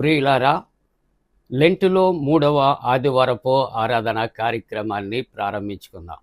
ప్రియులారా, లెంటులో 3వ ఆదివారపు ఆరాధన కార్యక్రమాన్ని ప్రారంభించుకుందాం.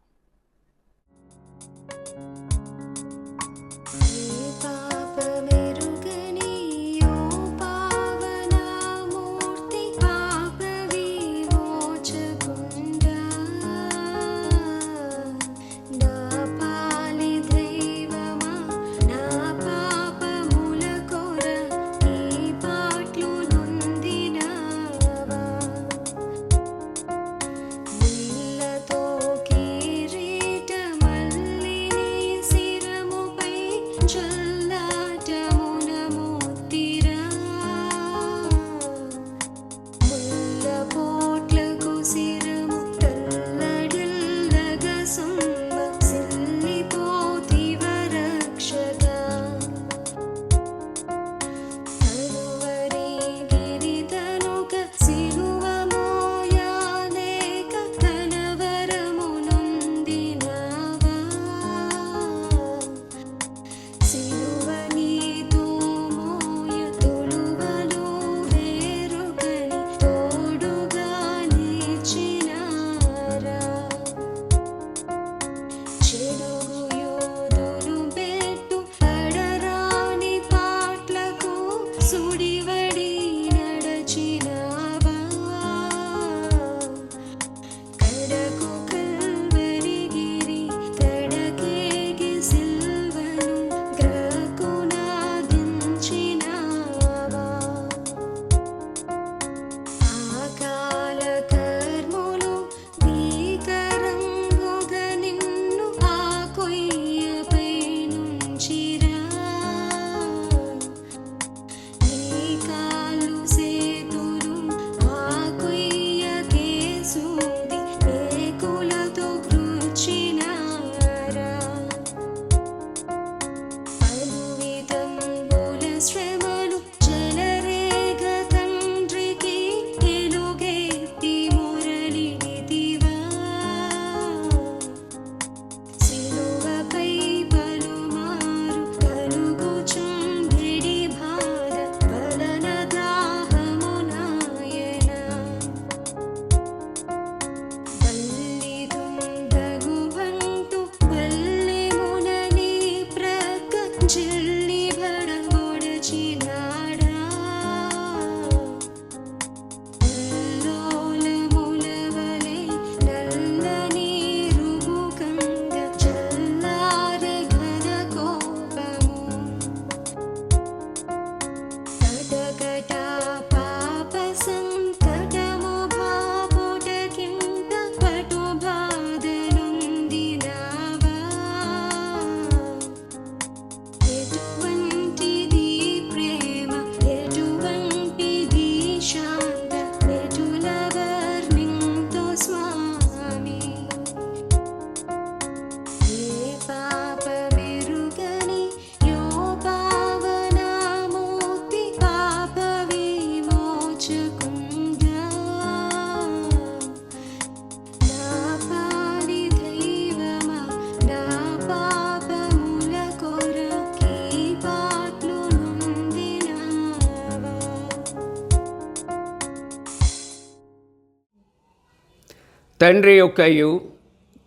తండ్రి యొక్కయు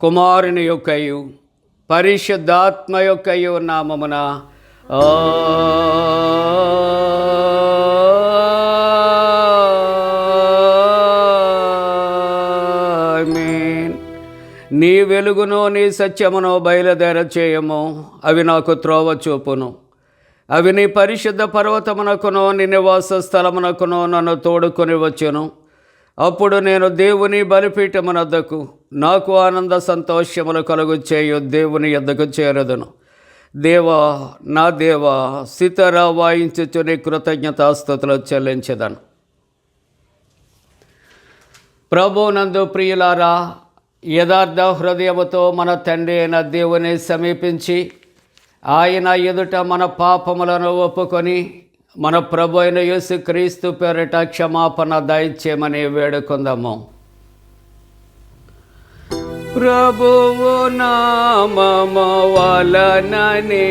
కుమారుని యొక్కయు పరిశుద్ధాత్మ యొక్కయు నామమున ఆమేన్. నీ వెలుగును నీ సత్యమును బయలుదేర చేయము, అవి నాకు త్రోవ చూపును. అవి నీ పరిశుద్ధ పర్వతమునకును నీ నివాస స్థలమునకును నన్ను తోడుకొని వచ్చును. అప్పుడు నేను దేవుని బలిపీఠమునద్దకు నాకు ఆనంద సంతోషములు కలుగు చేయు దేవుని యొద్దకు చేరదును. దేవా, నా దేవా, సితారా వాయించుచు నీ కృతజ్ఞతాస్తుతులు చెల్లించెదను. ప్రభువునందు ప్రియులారా, యథార్థ హృదయముతో మన తండ్రి అయిన దేవుని సమీపించి ఆయన ఎదుట మన పాపములను ఒప్పుకొని మన ప్రభు అయిన యేసుక్రీస్తు పేరిట క్షమాపణ దయచేయమని వేడుకుందాము. ప్రభువు నామము వలననే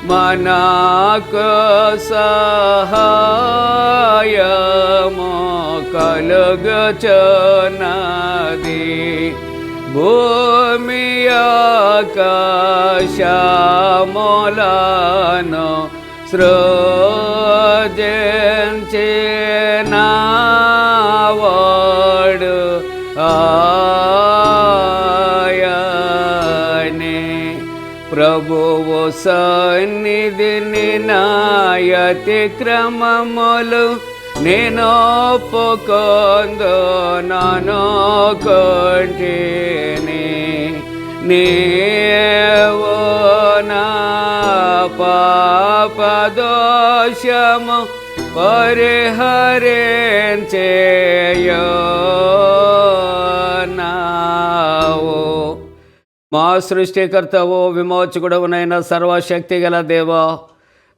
మనకు సహాయము కలుగుచున్నది. భూమి ఆకాశములను సృజించినవాడు ఆయనే. ప్రభువు సన్నిధిని నాయతి క్రమములు నేను ఒప్పుకొందునను కొంటిని. నీవు నా పాపదోషము పరిహరించేయున్నావు. మా సృష్టికర్తవు విమోచకుడవునైన సర్వశక్తి గల దేవా,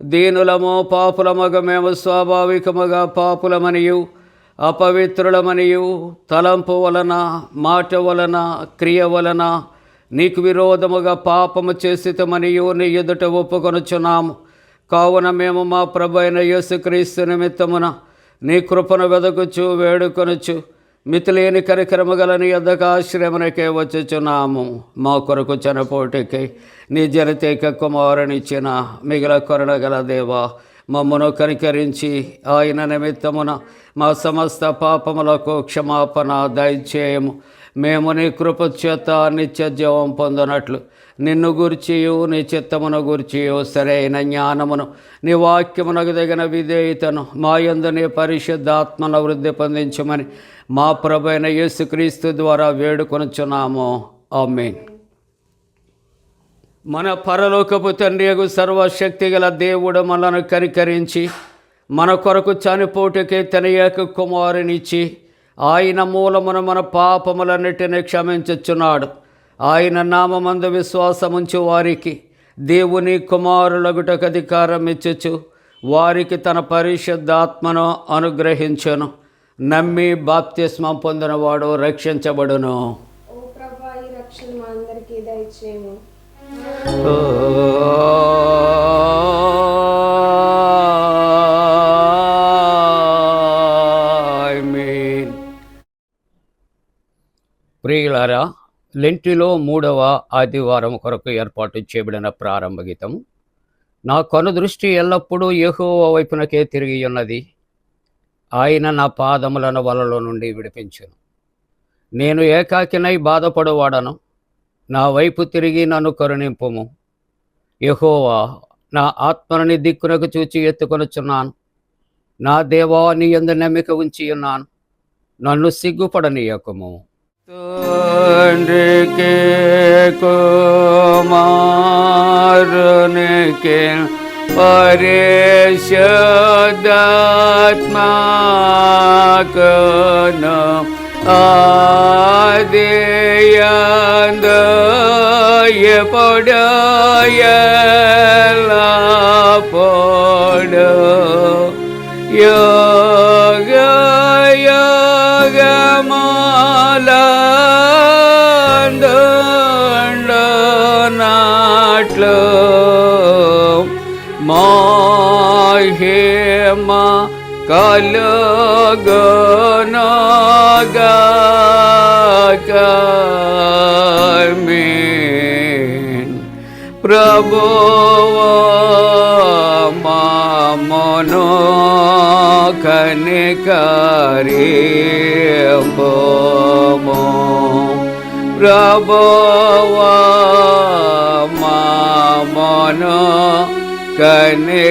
దీనులము పాపులమగ మేము స్వాభావికముగా పాపులమనియు అపవిత్రులమనియు తలంపు వలన మాట వలన క్రియ వలన నీకు విరోధముగా పాపము చేసితమనియు నీ ఎదుట ఒప్పుకొనుచున్నాము. కావున మేము మా ప్రభు అయిన యేసుక్రీస్తు నిమిత్తమున నీ కృపను వెదకుచు వేడుకొనుచు మితిలేని కరికరము గల నీ యొద్దకు ఆశ్రయమునకే వచ్చుచున్నాము. మా కొరకు చనిపోటికై నీ జనితేక కుమారునిచ్చిన మిగిల కరుణగల దేవా, మమ్మను కనికరించి ఆయన నిమిత్తమున మా సమస్త పాపములకు క్షమాపణ దయచేయము. మేము నీ కృప చేత నిత్య జీవం పొందినట్లు నిన్ను గూర్చియు నీ చిత్తమును గూర్చియు సరైన జ్ఞానమును నీ వాక్యమునకు తగిన విధేయతను మా యందు నీ పరిశుద్ధాత్మను వృద్ధి పొందించమని మా ప్రభు అయిన యేసుక్రీస్తు ద్వారా వేడుకొనుచున్నాము. ఆమేన్. మన పరలోకపు తండ్రియగు సర్వశక్తి గల దేవుడు మనను కనికరించి మన కొరకు చనిపోటుకే తన ఏక కుమారునిచ్చి ఆయన మూలమున మన పాపములన్నిటినీ క్షమించుచున్నాడు. ఆయన నామమందు విశ్వాసముంచు వారికి దేవుని కుమారులగుటకు అధికారం ఇచ్చుచు వారికి తన పరిశుద్ధాత్మను అనుగ్రహించును. నమ్మి బాప్తిస్మం పొందినవాడు రక్షించబడును. ఓ ప్రభువా, ఈ రక్షణ మా అందరికీ దయచేయము. ప్రియులారా, లెంటిలో 3వ ఆదివారం కొరకు ఏర్పాటు చేయబడిన ప్రారంభ గీతము. నా కనుదృష్టి ఎల్లప్పుడూ యెహోవా వైపునకే తిరిగి ఉన్నది. ఆయన నా పాదములను వలలో నుండి విడిపించును. నేను ఏకాకినై బాధపడువాడను. నా వైపు తిరిగి నన్ను కరుణింపుము. యెహోవా, నా ఆత్మను నీ దిక్కునకు చూచి ఎత్తుకొనుచున్నాను. నా దేవా, నీ యందు నమ్మిక ఉంచి ఉన్నాను. నన్ను సిగ్గుపడనీయకుము. తండ్రికి కుమారునికి పరిశుద్ధాత్మకును ఆదియందు ఎప్పుడు ఎల్లప్పుడు యుగయుగములందుండునట్లు మహిమ కలుగునుగాక. ఆమేన్. ప్రభువా మమ్మును కనికరింపుము. ప్రభువా మమ్మును కనికరింపుము.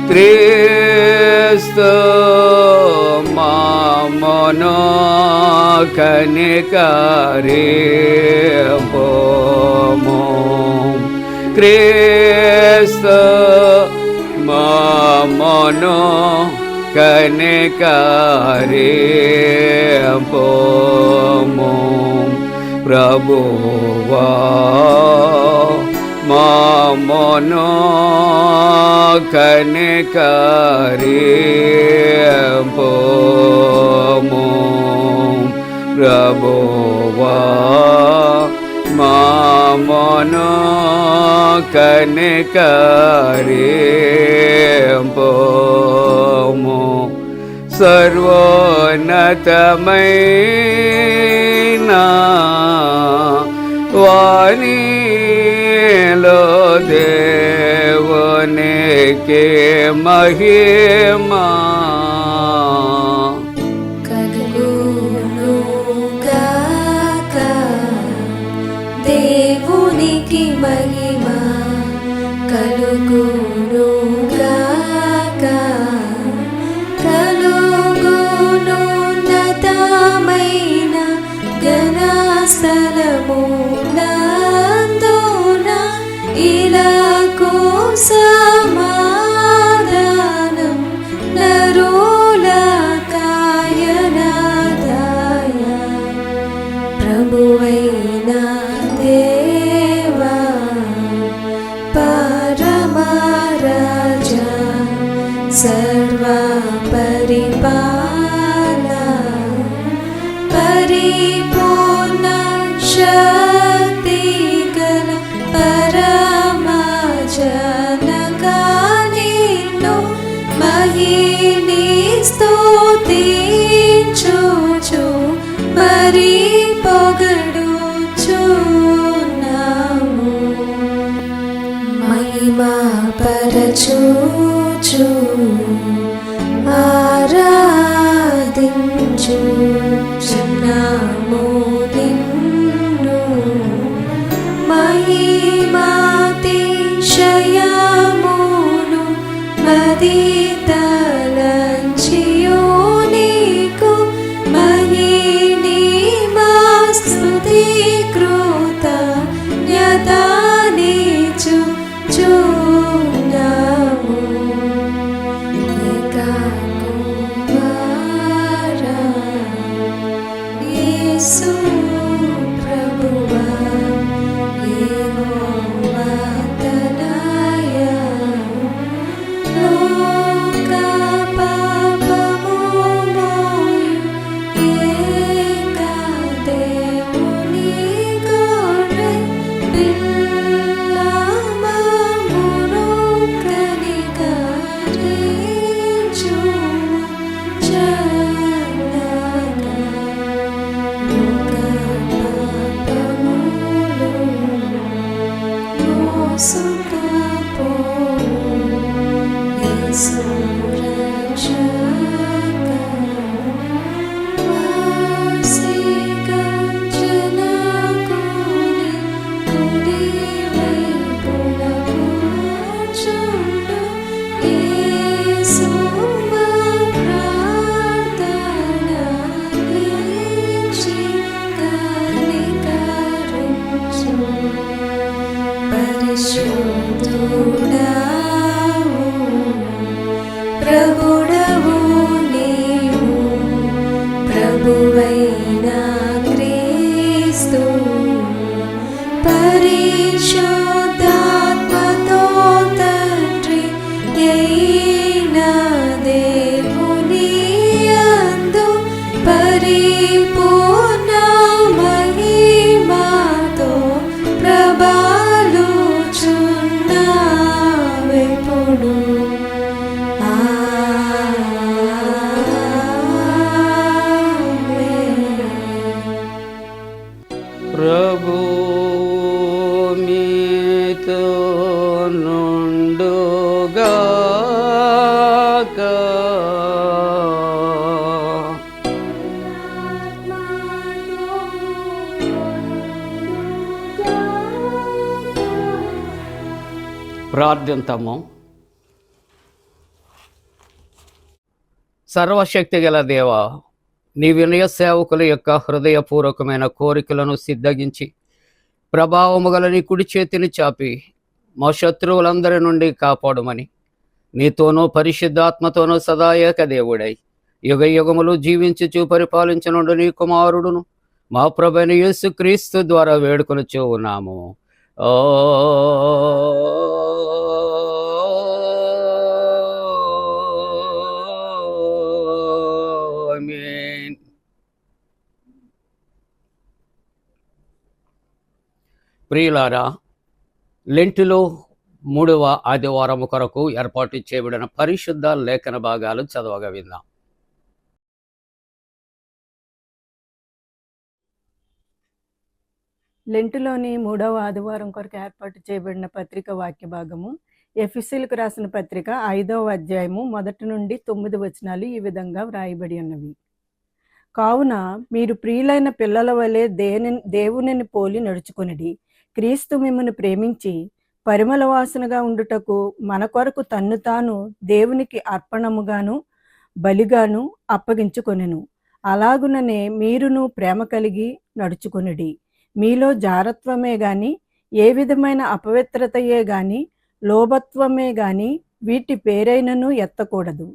క్రీస్తు మమ్మును కనికరింపుము. క్రీస్తు మమ్మును కనికరింపుము. ప్రభువా మమ్మును కనికరింపుము. ప్రభువా మామను కనికరింపుము. సర్వోన్నతమైన వాణిలో దేవునికి మహిమా. కలుగునుగాక దేవునికి మహిమ, కలుగునుగాక, కలుగునున్నతమైన ఘనస్థలమునందున ఇలకు సమాధానం నరులకాయనదాయ. ప్రభువైన దేవా పరమరాజా సర్వ పరిపాల పరిపూర్ణ శక్తి గల పరమ జనకా నిన్ను మహిని స్తుతించుచు మరి పొగడుచున్నాము. మహిమా పరచుచు ఆరాధించుచున్నాము నిన్ను. మహిమాతిశయమును మదితలంచియు నీకు మహిని మా స్తుతి కృతజ్ఞతానిచుచున్నాము. ఏకకుమార యేసు ప్రభువా యెహోవా తనయ, లోక పాపము మోయు ఏక దేవుని గొర్రె పిల్ల మమ్మును కనికరించుము చల్లగా. లోక పాపములు మోసుకపోవు యేసు రక్షక. వాసిక జనకుని కుడి వైపున కూర్చుండు యేసు మా ప్రార్థన లించి కనికరించు. పరిశుద్ధుడవు ప్రభుడవు నీవు, ప్రభువైన క్రీస్తు పరిశుద్ధాత్మతో తండ్రి అయిన దేవుని యందు పరిపూర్ణ మహిమతో ప్రబలుచున్నావెప్పుడు. ప్రభు మీతో నుండుగాక. ప్రార్థింతము. సర్వశక్తి గల దేవా, నీ వినయ సేవకుల యొక్క హృదయపూర్వకమైన కోరికలను సిద్ధగించి ప్రభావము గల నీ కుడి చేతిని చాపి మా శత్రువులందరి నుండి కాపాడుమని నీతోనూ పరిశుద్ధాత్మతోనూ సదా ఏక దేవుడై యుగ యుగములు జీవించుచు పరిపాలించనుండు నీ కుమారుడును మా ప్రభువైన యేసుక్రీస్తు ద్వారా వేడుకొనుచూ ఉన్నాము. ఆమేన్. ప్రియులారా, లెంటులో 3వ ఆదివారం కొరకు ఏర్పాటు చేయబడిన పరిశుద్ధ లేఖన భాగాలు చదవగా విందాం. లెంటులోని 3వ ఆదివారం కొరకు ఏర్పాటు చేయబడిన పత్రిక వాక్య భాగము ఎఫెసీయులకు రాసిన పత్రిక 5వ అధ్యాయము 1 నుండి 9 వచనాలు ఈ విధంగా వ్రాయబడి ఉన్నవి. కావున మీరు ప్రియులైన పిల్లల వలె దేవునిని పోలి నడుచుకొనిడి. క్రీస్తు మిమ్మల్ని ప్రేమించి పరిమళ వాసనగా ఉండుటకు మన కొరకు తన్ను తాను దేవునికి అర్పణముగాను బలిగాను అప్పగించుకొనెను. అలాగుననే మీరును ప్రేమ కలిగి నడుచుకొనిడి. మీలో జారత్వమే గాని, ఏ విధమైన అపవిత్రతయే గాని, లోభత్వమే గాని వీటి పేరైనను ఎత్తకూడదు.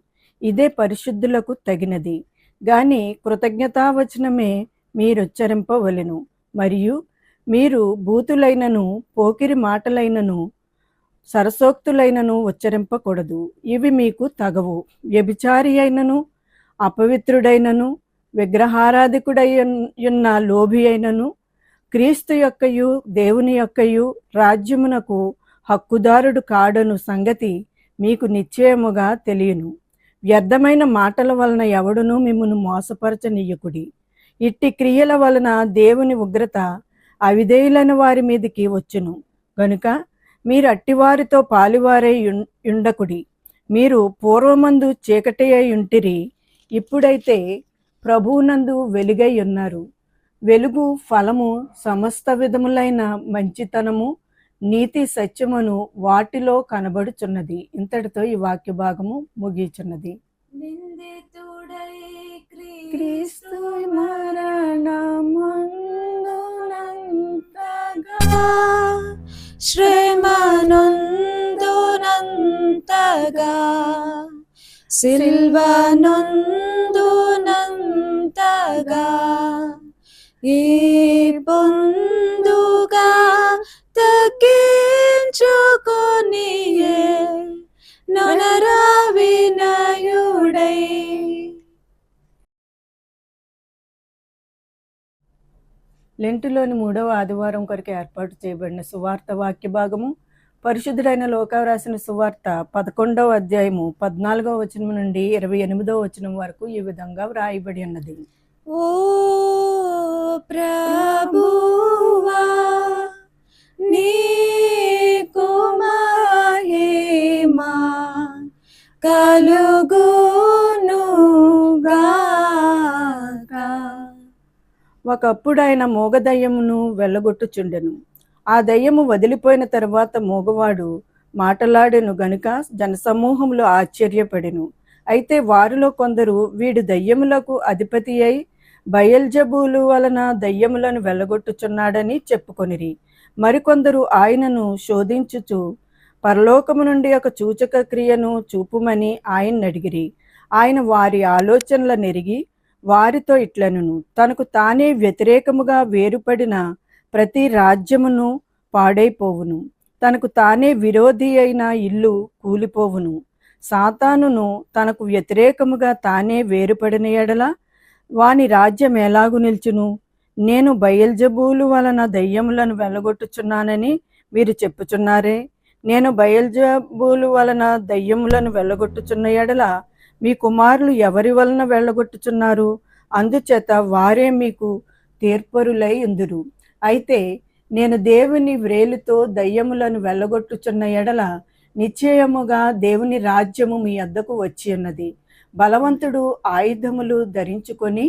ఇదే పరిశుద్ధులకు తగినది. గాని కృతజ్ఞతావచనమే మీరుచ్చరింపవలెను. మరియు మీరు బూతులైనను, పోకిరి మాటలైనను, సరసోక్తులైనను ఉచ్చరింపకూడదు. ఇవి మీకు తగవు. వ్యభిచారి అయినను, అపవిత్రుడైనను, విగ్రహారాధికుడైయున్న లోభి అయినను, క్రీస్తు యొక్కయు దేవుని యొక్కయు రాజ్యమునకు హక్కుదారుడు కాడను సంగతి మీకు నిశ్చయముగా తెలియను. వ్యర్థమైన మాటల వలన ఎవడునూ మిమ్మును మోసపరచనీయకుడి. ఇట్టి క్రియల వలన దేవుని ఉగ్రత అవిధేయులైన వారి మీదికి వచ్చును. గనుక మీరు అట్టివారితో పాలివారై ఉండకుడి. మీరు పూర్వమందు చీకటి అయి ఉంటిరి, ఇప్పుడైతే ప్రభువునందు వెలుగై ఉన్నారు. వెలుగు ఫలము సమస్త విధములైన మంచితనము, నీతి, సత్యమును వాటిలో కనబడుచున్నది. ఇంతటితో ఈ వాక్య భాగము ముగిచున్నది. నిందితుడై క్రీస్తు మరణమందునంతగా శ్రమనొందునంతగా సిల్వనొందునంతగా ఈ పొందుగా తగ్గించుకొనియే నొనరా వినయుడై. లెంటులోని 3వ ఆదివారం కొరకు ఏర్పాటు చేయబడిన సువార్త వాక్య భాగము పరిశుద్ధుడైన లోకా రాసిన సువార్త 11వ అధ్యాయము 14వ వచనం నుండి 28వ వచనం వరకు ఈ విధంగా వ్రాయబడి ఉన్నది. ఓ ప్రభువా, నీకు మహిమ కలుగునుగాక. ఒకప్పుడు ఆయన మూగదయ్యమును వెళ్ళగొట్టుచుండెను. ఆ దయ్యము వదిలిపోయిన తరువాత మూగవాడు మాటలాడెను గనుక జనసమూహములు ఆశ్చర్యపడెను. అయితే వారిలో కొందరు వీడు దయ్యములకు అధిపతి అయి బయల్జెబూలు వలన దయ్యములను వెళ్ళగొట్టుచున్నాడని చెప్పుకొనిరి. మరికొందరు ఆయనను శోధించుచు పరలోకము నుండి ఒక సూచక క్రియను చూపుమని ఆయన్ని అడిగిరి. ఆయన వారి ఆలోచనల నెరిగి వారితో ఇట్లనును, తనకు తానే వ్యతిరేకముగా వేరుపడిన ప్రతి రాజ్యమును పాడైపోవును, తనకు తానే విరోధి అయిన ఇల్లు కూలిపోవును. సాతానును తనకు వ్యతిరేకముగా తానే వేరుపడిన ఎడల వాని రాజ్యం ఎలాగు నిల్చును? నేను బయల్జెబూలు వలన దయ్యములను వెళ్ళగొట్టుచున్నానని మీరు చెప్పుచున్నారే. నేను బయల్జెబూలు వలన దయ్యములను వెళ్ళగొట్టుచున్న ఎడల మీ కుమారులు ఎవరి వలన వెళ్ళగొట్టుచున్నారు? అందుచేత వారే మీకు తీర్పరులై ఉందురు. అయితే నేను దేవుని వ్రేలుతో దయ్యములను వెళ్ళగొట్టుచున్న ఎడల నిశ్చయముగా దేవుని రాజ్యము మీ వద్దకు వచ్చి ఉన్నది. బలవంతుడు ఆయుధములు ధరించుకొని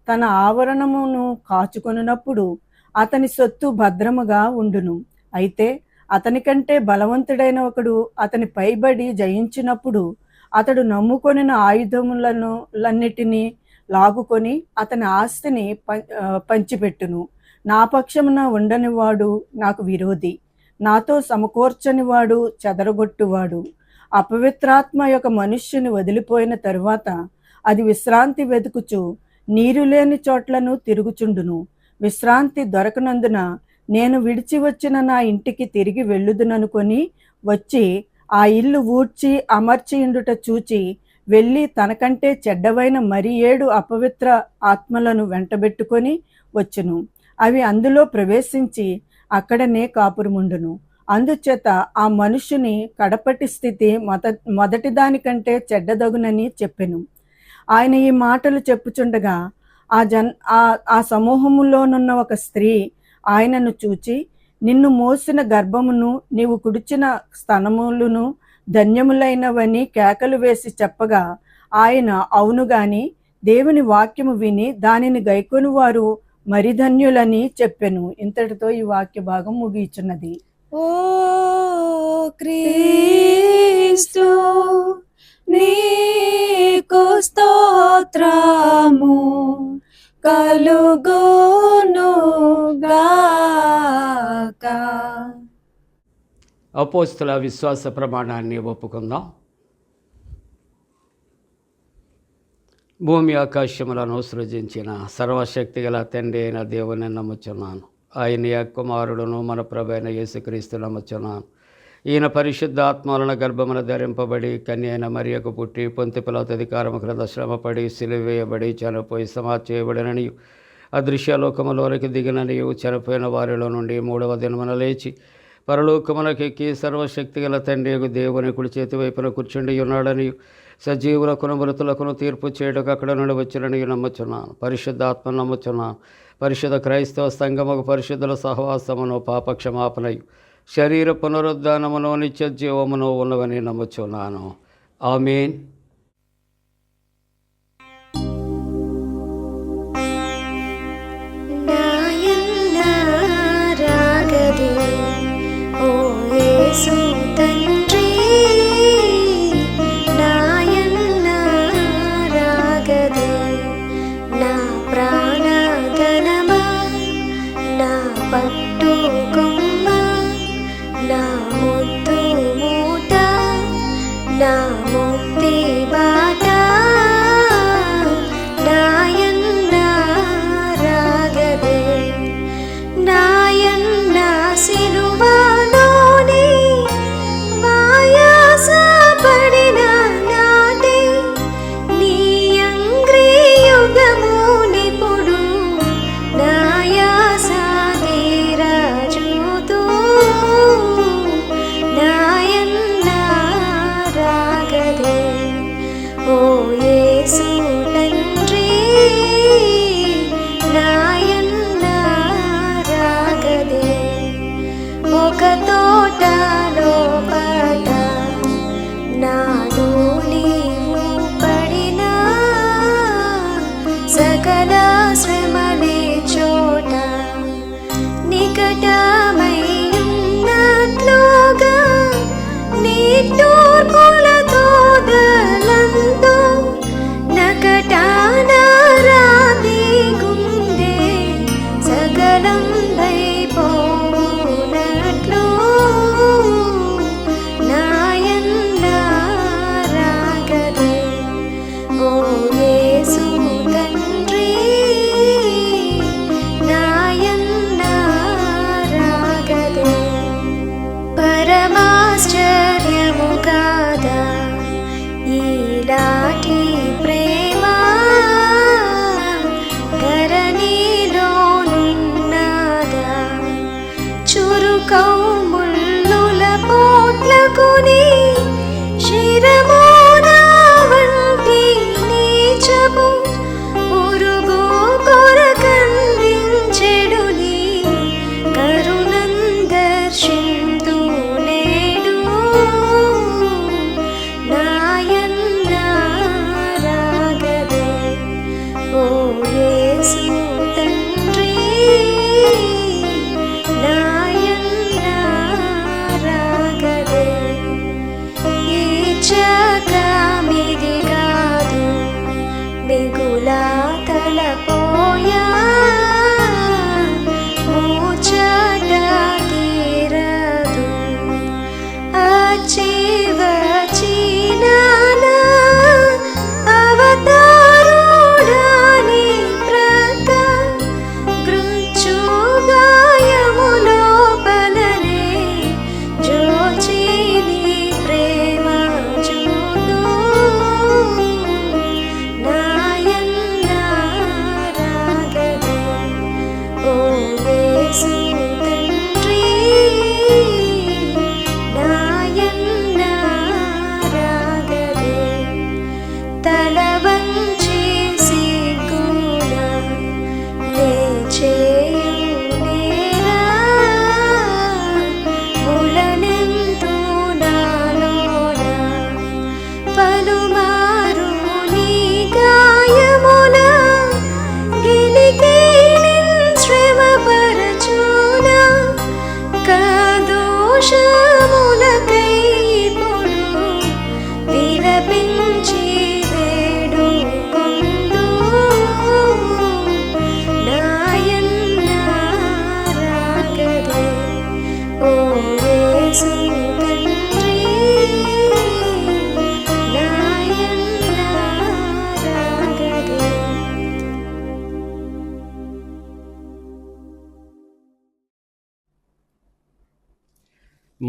తన ఆవరణమును కాచుకొనున్నప్పుడు అతని సొత్తు భద్రముగా ఉండును. అయితే అతని కంటే బలవంతుడైన ఒకడు అతని పైబడి జయించినప్పుడు అతడు నమ్ముకొనిన ఆయుధములన్నిటినీ లాగుకొని అతని ఆస్తిని పంచిపెట్టును. నా పక్షమున ఉండని వాడు నాకు విరోధి, నాతో సమకూర్చనివాడు చెదరగొట్టువాడు. అపవిత్రాత్మ యొక్క మనుష్యుని వదిలిపోయిన తరువాత అది విశ్రాంతి వెతుకుచు నీరు లేని చోట్లను తిరుగుచుండును. విశ్రాంతి దొరకనందున నేను విడిచి వచ్చిన నా ఇంటికి తిరిగి వెళ్ళుదుననుకొని వచ్చి ఆ ఇల్లు ఊడ్చి అమర్చియుండుట చూచి వెళ్ళి తనకంటే చెడ్డవైన మరి 7 అపవిత్ర ఆత్మలను వెంటబెట్టుకొని వచ్చును. అవి అందులో ప్రవేశించి అక్కడనే కాపురముండును. అందుచేత ఆ మనుష్యుని కడపటి స్థితి మొదటి దానికంటే చెడ్డదగునని చెప్పెను. ఆయన ఈ మాటలు చెప్పుచుండగా ఆ సమూహములోనున్న ఒక స్త్రీ ఆయనను చూచి, నిన్ను మోసిన గర్భమును నీవు కుడిచిన స్తనములను ధన్యములైనవని కేకలు వేసి చెప్పగా, ఆయన అవును గాని దేవుని వాక్యము విని దానిని గైకొని వారు మరి ధన్యులని చెప్పెను. ఇంతటితో ఈ వాక్య భాగం ముగియుచున్నది. ఓ క్రీస్తు నీకు స్తోత్రము కలుగును గాక. అపోస్తుల విశ్వాస ప్రమాణాన్ని ఒప్పుకుందాం. భూమి ఆకాశములను సృజించిన సర్వశక్తి గల తండ్రి అయిన దేవుని నమ్ముచున్నాను. ఆయన కుమారుడును మన ప్రభు అయిన యేసుక్రీస్తు నమ్ముచున్నాను. ఈయన పరిశుద్ధ ఆత్మలను గర్భమున ధరింపబడి కన్య అయిన మరియకు పుట్టి పొంతి పిలాతు అధికారము క్రింద శ్రమపడి సిలువేయబడి చనిపోయి సమాధి చేయబడిననియు అదృశ్యలోకములోనికి దిగిననియు చనిపోయిన వారిలో నుండి 3వ దినమున లేచి పరలోకమునకెక్కి సర్వశక్తి గల తండ్రి దేవుని కుడి చేతి వైపున కూర్చుండి ఉన్నాడనియు సజీవులకును మృతులకును తీర్పు చేయటకు అక్కడ నుండి వచ్చినని నమ్ముచున్నాను. పరిశుద్ధాత్మ నమ్ముచున్నాను. పరిశుద్ధ క్రైస్తవ సంఘముకు పరిశుద్ధుల సహవాసమును పాపక్షమాపణయు శరీర పునరుద్ధానమును నిత్య జీవమును ఉన్నవని నమ్ముచున్నాను. ఆమేన్. సకల శ్రమలే చోట నికటమైయున్నట్లుగా నిట్టూర్పులతో దలంతో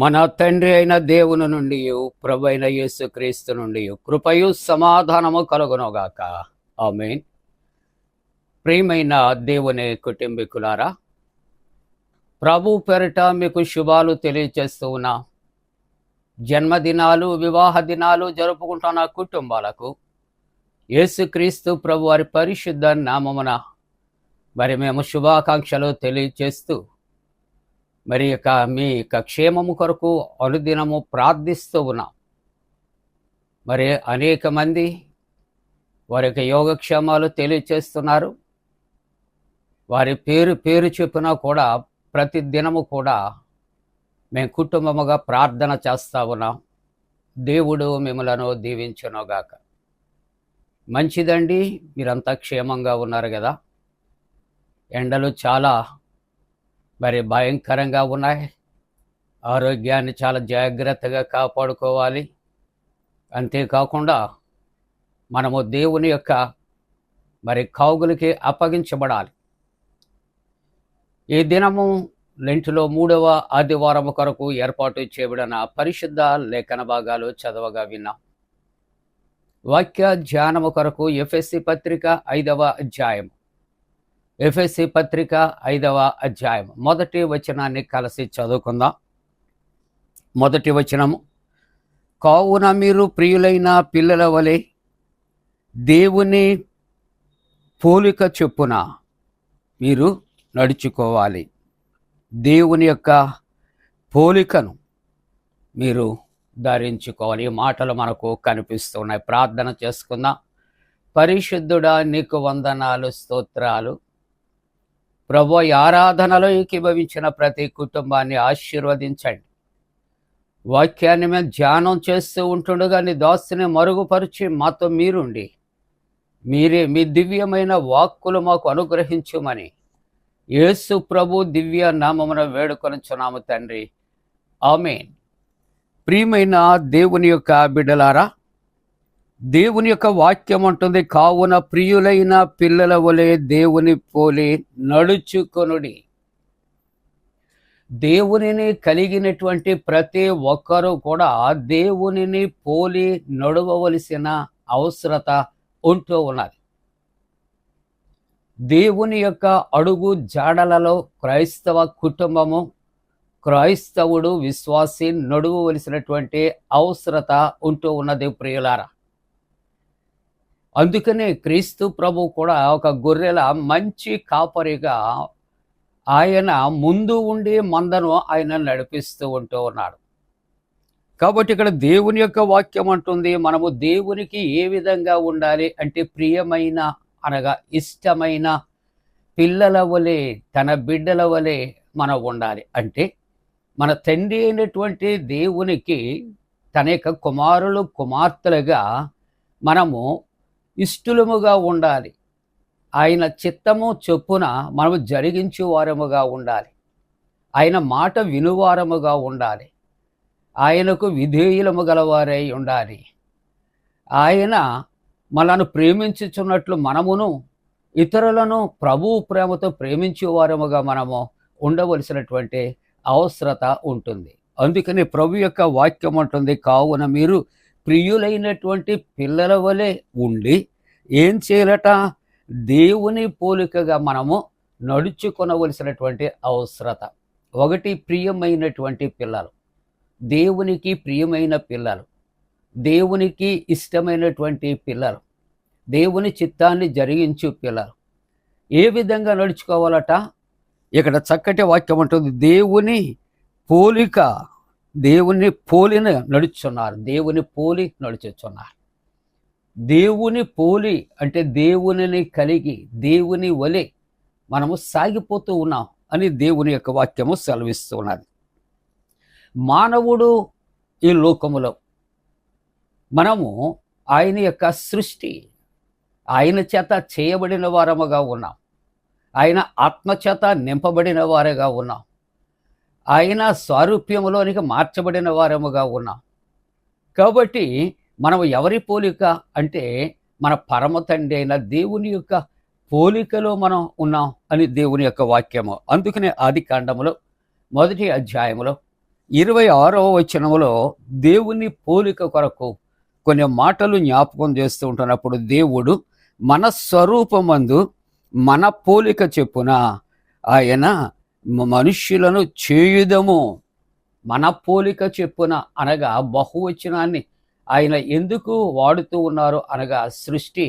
మన తండ్రి అయిన దేవుని నుండి ప్రభు అయిన యేసుక్రీస్తు నుండి కృపయు సమాధానము కలుగునుగాక. ఆమేన్. ప్రియమైన దేవుని కుటుంబీకులారా, ప్రభు పేరిట మీకు శుభాలు తెలియజేస్తూ ఉన్నా. జన్మదినాలు, వివాహ దినాలు జరుపుకుంటున్న కుటుంబాలకు యేసుక్రీస్తు ప్రభు వారి పరిశుద్ధ నామమున మరి మేము శుభాకాంక్షలు తెలియజేస్తూ మరి మీ క్షేమము కొరకు అనుదినము ప్రార్థిస్తూ ఉన్నాం. మరి అనేక మంది వారి యొక్క యోగక్షేమాలు తెలియచేస్తున్నారు. వారి పేరు చొప్పున కూడా ప్రతి దినము కూడా మేము కుటుంబముగా ప్రార్థన చేస్తూ ఉన్నాం. దేవుడు మిమ్మలను దీవించునుగాక. మంచిదండి, మీరంతా క్షేమంగా ఉన్నారు కదా. ఎండలు చాలా మరి భయంకరంగా ఉన్నాయి. ఆరోగ్యాన్ని చాలా జాగ్రత్తగా కాపాడుకోవాలి. అంతేకాకుండా మనము దేవుని యొక్క మరి కౌగులకి అప్పగించబడాలి. ఈ దినము లెంటులో 3వ ఆదివారం కొరకు ఏర్పాటు చేయబడిన పరిశుద్ధ లేఖన భాగాలు చదవగా విన్నాం. వాక్య ధ్యానము కొరకు ఎఫెసీ పత్రిక 5వ అధ్యాయం, ఎఫెసీ పత్రిక 5వ అధ్యాయం మొదటి వచనాన్ని కలిసి చదువుకుందాం. మొదటి వచనము, కావున మీరు ప్రియులైన పిల్లల వలె దేవుని పోలిక చొప్పున మీరు నడుచుకోవాలి. దేవుని యొక్క పోలికను మీరు ధరించుకోవాలి. ఈ మాటలు మనకు కనిపిస్తున్నాయి. ప్రార్థన చేసుకుందాం. పరిశుద్ధుడా, నీకు వందనాలు, స్తోత్రాలు. ప్రభు, ఈ ఆరాధనలో ఏకీభవించిన ప్రతి కుటుంబాన్ని ఆశీర్వదించండి. వాక్యాన్ని మేము ధ్యానం చేస్తూ ఉంటుండగా నీ దాసుని మరుగుపరిచి మాతో మీరుండి మీరే మీ దివ్యమైన వాక్కులు మాకు అనుగ్రహించుమని యేసు ప్రభు దివ్య నామమున వేడుకొనుచున్నాము తండ్రి. ఆమేన్. ప్రియమైన దేవుని యొక్క బిడ్డలారా, దేవుని యొక్క వాక్యం అంటుంది, కావున ప్రియులైన పిల్లల వలె దేవుని పోలి నడుచుకొనుడి. దేవునిని కలిగినటువంటి ప్రతి ఒక్కరూ కూడా దేవునిని పోలి నడవవలసిన అవసరత ఉంటూ ఉన్నది. దేవుని యొక్క అడుగు జాడలలో క్రైస్తవ కుటుంబము, క్రైస్తవుడు, విశ్వాసి నడవవలసినటువంటి అవసరత ఉంటూ ఉన్నది ప్రియులారా. అందుకనే క్రీస్తు ప్రభు కూడా ఒక గొర్రెల మంచి కాపరిగా ఆయన ముందు ఉండి మందను ఆయన నడిపిస్తూ ఉంటూ ఉన్నాడు. కాబట్టి ఇక్కడ దేవుని యొక్క వాక్యం అంటుంది, మనము దేవునికి ఏ విధంగా ఉండాలి అంటే ప్రియమైన అనగా ఇష్టమైన పిల్లల వలె, తన బిడ్డల వలె మనం ఉండాలి. అంటే మన తండ్రి అయినటువంటి దేవునికి తన యొక్క కుమారులు, కుమార్తెలుగా మనము ఇష్టలుముగా ఉండాలి. ఆయన చిత్తము చొప్పున మనము జరిగించు వారముగా ఉండాలి. ఆయన మాట వినువారముగా ఉండాలి. ఆయనకు విధేయులము గలవారై ఉండాలి. ఆయన మనను ప్రేమించుచున్నట్లు మనమును ఇతరులను ప్రభువు ప్రేమతో ప్రేమించేవారముగా మనము ఉండవలసినటువంటి అవసరత ఉంటుంది. అందుకని ప్రభు యొక్క వాక్యం ఉంటుంది, కావున మీరు ప్రియులైనటువంటి పిల్లల వలె ఉండి ఏం చేయాలట, దేవుని పోలికగా మనము నడుచుకొనవలసినటువంటి అవసరత. ఒకటి, ప్రియమైనటువంటి పిల్లలు, దేవునికి ప్రియమైన పిల్లలు, దేవునికి ఇష్టమైనటువంటి పిల్లలు, దేవుని చిత్తాన్ని జరిగించు పిల్లలు ఏ విధంగా నడుచుకోవాలట? ఇక్కడ చక్కటి వాక్యం ఉంటుంది, దేవుని పోలిక, దేవుని పోలిన నడుచున్నారు, దేవుని పోలి నడుచుచున్నారు. దేవుని పోలి అంటే దేవునిని కలిగి దేవుని వలె మనము సాగిపోతూ ఉన్నాం అని దేవుని యొక్క వాక్యము సెలవిస్తూ ఉన్నది. మానవుడు ఈ లోకములో మనము ఆయన యొక్క సృష్టి, ఆయన చేత చేయబడిన వారముగా ఉన్నాం. ఆయన ఆత్మచేత నింపబడిన వారుగా ఉన్నాం. ఆయన స్వారూప్యములోనికి మార్చబడిన వారముగా ఉన్నాం. కాబట్టి మనం ఎవరి పోలిక అంటే మన పరమ తండ్రి అయిన దేవుని యొక్క పోలికలో మనం ఉన్నాం అని దేవుని యొక్క వాక్యము. అందుకనే ఆది కాండములో 1వ అధ్యాయములో 26వ వచనములో దేవుని పోలిక కొరకు కొన్ని మాటలు జ్ఞాపకం చేస్తూ ఉంటున్నప్పుడు, దేవుడు మన స్వరూపమందు మన పోలిక చెప్పున ఆయన మనుష్యులను చేయుదము. మన పోలిక చెప్పున అనగా బహువచనాన్ని ఆయన ఎందుకు వాడుతూ ఉన్నారు అనగా, సృష్టి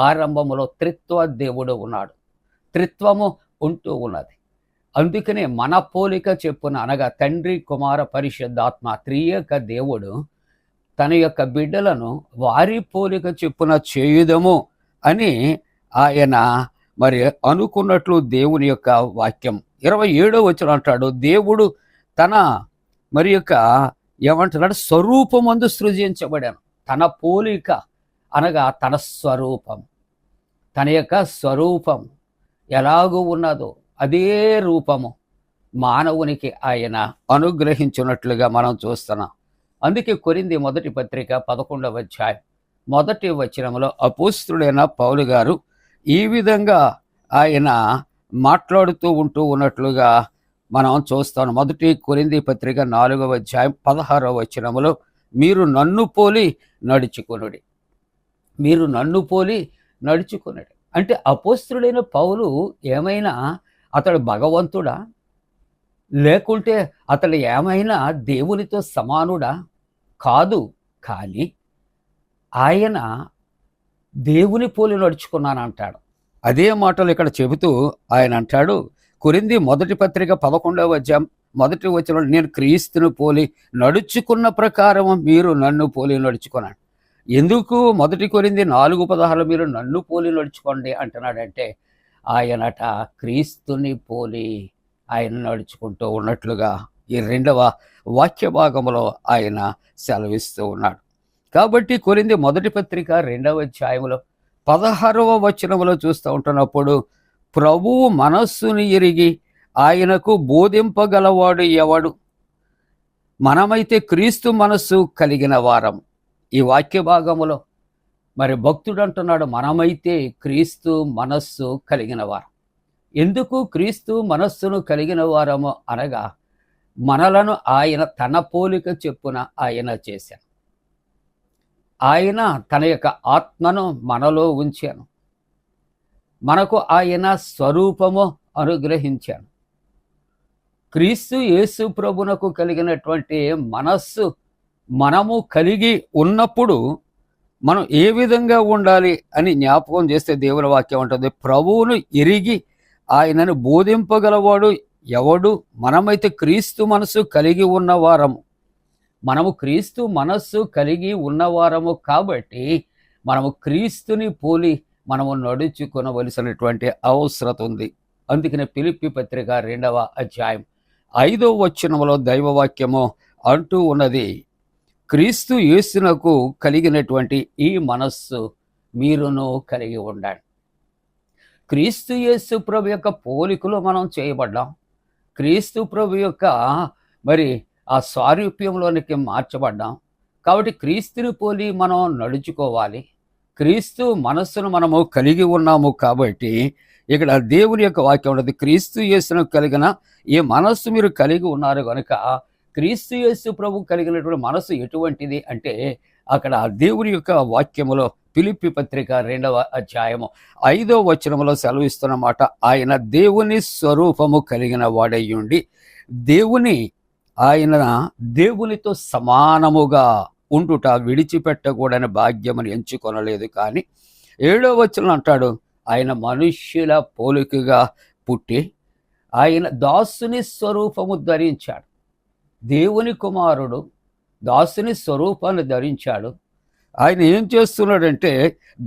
ఆరంభములో త్రిత్వ దేవుడు ఉన్నాడు, త్రిత్వము ఉంటూ ఉన్నది. అందుకనే మన పోలిక చెప్పున అనగా తండ్రి కుమార పరిశుద్ధాత్మ త్రియేక దేవుడు తన యొక్క బిడ్డలను వారి పోలిక చెప్పున చేయుదము అని ఆయన మరి అనుకున్నట్లు దేవుని యొక్క వాక్యం 27వ వచనం అంటాడు, దేవుడు తన మరి యొక్క ఏమంటున్నాడు, స్వరూపమందు సృజించబడాను. తన పోలిక అనగా తన స్వరూపం, తన యొక్క స్వరూపం ఎలాగూ ఉన్నదో అదే రూపము మానవునికి ఆయన అనుగ్రహించినట్లుగా మనం చూస్తున్నాం. అందుకే కొరింథీ మొదటి పత్రిక 11వ అధ్యాయం 1వ వచనంలో అపోస్తలుడైన పౌలు గారు ఈ విధంగా ఆయన మాట్లాడుతూ ఉన్నట్లుగా మనం చూస్తాం. 1 కొరింథీ పత్రిక 4వ అధ్యాయం 16వ వచనములో, మీరు నన్ను పోలి నడుచుకొనుడి, మీరు నన్ను పోలి నడుచుకొనుడి. అంటే అపోస్తలుడైన పౌలు ఏమైనా అతడు భగవంతుడా, లేకుంటే అతడు ఏమైనా దేవునితో సమానుడా? కాదు. కానీ ఆయన దేవుని పోలి నడుచుకున్నాను అంటాడు. అదే మాటలు ఇక్కడ చెబుతూ ఆయన అంటాడు, కొరింథీ మొదటి పత్రిక 11వ అధ్యాయం 1వ వచనంలో, నేను క్రీస్తును పోలి నడుచుకున్న ప్రకారం మీరు నన్ను పోలి నడుచుకున్నాను. ఎందుకు 1 కొరింథీ 4:16 మీరు నన్ను పోలి నడుచుకోండి అంటున్నాడంటే, ఆయనట క్రీస్తుని పోలి ఆయన నడుచుకుంటూ ఉన్నట్లుగా ఈ 2వ వాక్య భాగంలో ఆయన సెలవిస్తూ ఉన్నాడు. కాబట్టి కొరింథీ మొదటి పత్రిక 2వ అధ్యాయంలో 16వ వచనంలో చూస్తూ ఉంటున్నప్పుడు, ప్రభువు మనస్సుని ఎరిగి ఆయనకు బోధింపగలవాడు ఎవడు? మనమైతే క్రీస్తు మనస్సు కలిగిన వారం. ఈ వాక్య భాగములో మరి భక్తుడు అంటున్నాడు, మనమైతే క్రీస్తు మనస్సు కలిగిన వారం. ఎందుకు క్రీస్తు మనస్సును కలిగిన వారము అనగా, మనలను ఆయన తన పోలిక చెప్పున ఆయన చేశాను. ఆయన తన యొక్క ఆత్మను మనలో ఉంచాను, మనకు ఆయన స్వరూపము అనుగ్రహించాను. క్రీస్తు యేసు ప్రభునకు కలిగినటువంటి మనస్సు మనము కలిగి ఉన్నప్పుడు మనం ఏ విధంగా ఉండాలి అని జ్ఞాపకం చేస్తే దేవుని వాక్యం ఉంటుంది, ప్రభువును ఎరిగి ఆయనను బోధింపగలవాడు ఎవడు? మనమైతే క్రీస్తు మనస్సు కలిగి ఉన్నవారము. మనము క్రీస్తు మనస్సు కలిగి ఉన్నవారము కాబట్టి మనము క్రీస్తుని పోలి మనము నడుచుకొనవలసినటువంటి అవసరం ఉంది. అందుకనే ఫిలిప్పీ పత్రిక 2వ అధ్యాయం 5వ వచనంలో దైవవాక్యము అంటూ ఉన్నది, క్రీస్తు యేసునకు కలిగినటువంటి ఈ మనస్సు మీరును కలిగి ఉండండి. క్రీస్తు యేసు ప్రభు యొక్క పోలికలో మనం చేయబడ్డాం. క్రీస్తు ప్రభు యొక్క మరి ఆ స్వారూప్యంలోనికి మార్చబడ్డాం. కాబట్టి క్రీస్తుని పోలి మనం నడుచుకోవాలి. క్రీస్తు మనస్సును మనము కలిగి ఉన్నాము కాబట్టి ఇక్కడ దేవుని యొక్క వాక్యం ఉన్నది, క్రీస్తు యేసునకు కలిగిన ఈ మనస్సు మీరు కలిగి ఉన్నారు కనుక క్రీస్తు యేసు ప్రభు కలిగినటువంటి మనస్సు ఎటువంటిది అంటే, అక్కడ దేవుని యొక్క వాక్యములో ఫిలిప్పీ పత్రిక 2వ అధ్యాయము 5వ వచనములో సెలవిస్తున్నమాట, ఆయన దేవుని స్వరూపము కలిగిన వాడయ్యుండి ఆయన దేవునితో సమానముగా ఉండుట విడిచిపెట్టకూడని భాగ్యమును ఎంచుకొనలేదు. కానీ 7వ వచనం అంటాడు, ఆయన మనుష్యుల పోలికగా పుట్టి ఆయన దాసుని స్వరూపము ధరించాడు. దేవుని కుమారుడు దాసుని స్వరూపాన్ని ధరించాడు. ఆయన ఏం చేస్తున్నాడంటే,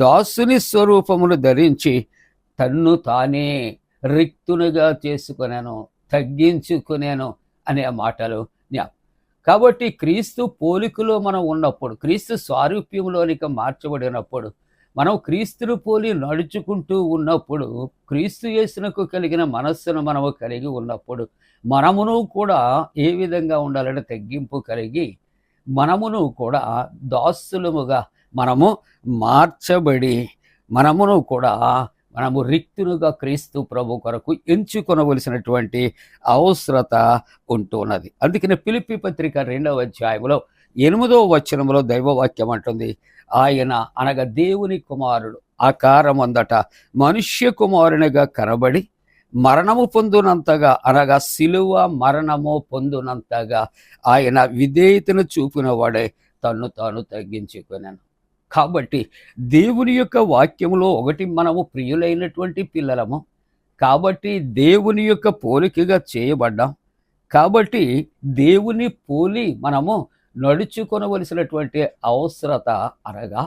దాసుని స్వరూపమును ధరించి తన్ను తానే రిక్తునిగా చేసుకునేను, తగ్గించుకునేను అనే మాటలు కాబట్టి క్రీస్తు పోలికలో మనం ఉన్నప్పుడు, క్రీస్తు స్వారూప్యంలోనికి మార్చబడినప్పుడు, మనం క్రీస్తును పోలి నడుచుకుంటూ ఉన్నప్పుడు, క్రీస్తు యేసునకు కలిగిన మనస్సును మనము కలిగి ఉన్నప్పుడు మనమును కూడా ఏ విధంగా ఉండాలంటే తగ్గింపు కలిగి మనమును కూడా దాసులముగా మనము మార్చబడి మనమును కూడా మనము రిక్తునుగా క్రీస్తు ప్రభు కొరకు ఎంచుకొనవలసినటువంటి అవసరత ఉంటున్నది. అందుకని ఫిలిప్పీ పత్రిక 2వ అధ్యాయంలో 8వ వచనంలో దైవవాక్యం అంటుంది, ఆయన అనగా దేవుని కుమారుడు ఆకారమందట మనుష్య కుమారునిగా కనబడి మరణము పొందునంతగా, అనగా శిలువ మరణము పొందునంతగా ఆయన విధేయతను చూపిన వాడే తన్ను తాను తగ్గించుకొనెను. కాబట్టి దేవుని యొక్క వాక్యములో ఒకటి, మనము ప్రియులైనటువంటి పిల్లలము కాబట్టి దేవుని యొక్క పోలికగా చేయబడ్డాం. కాబట్టి దేవుని పోలి మనము నడుచుకొనవలసినటువంటి అవసరత, అనగా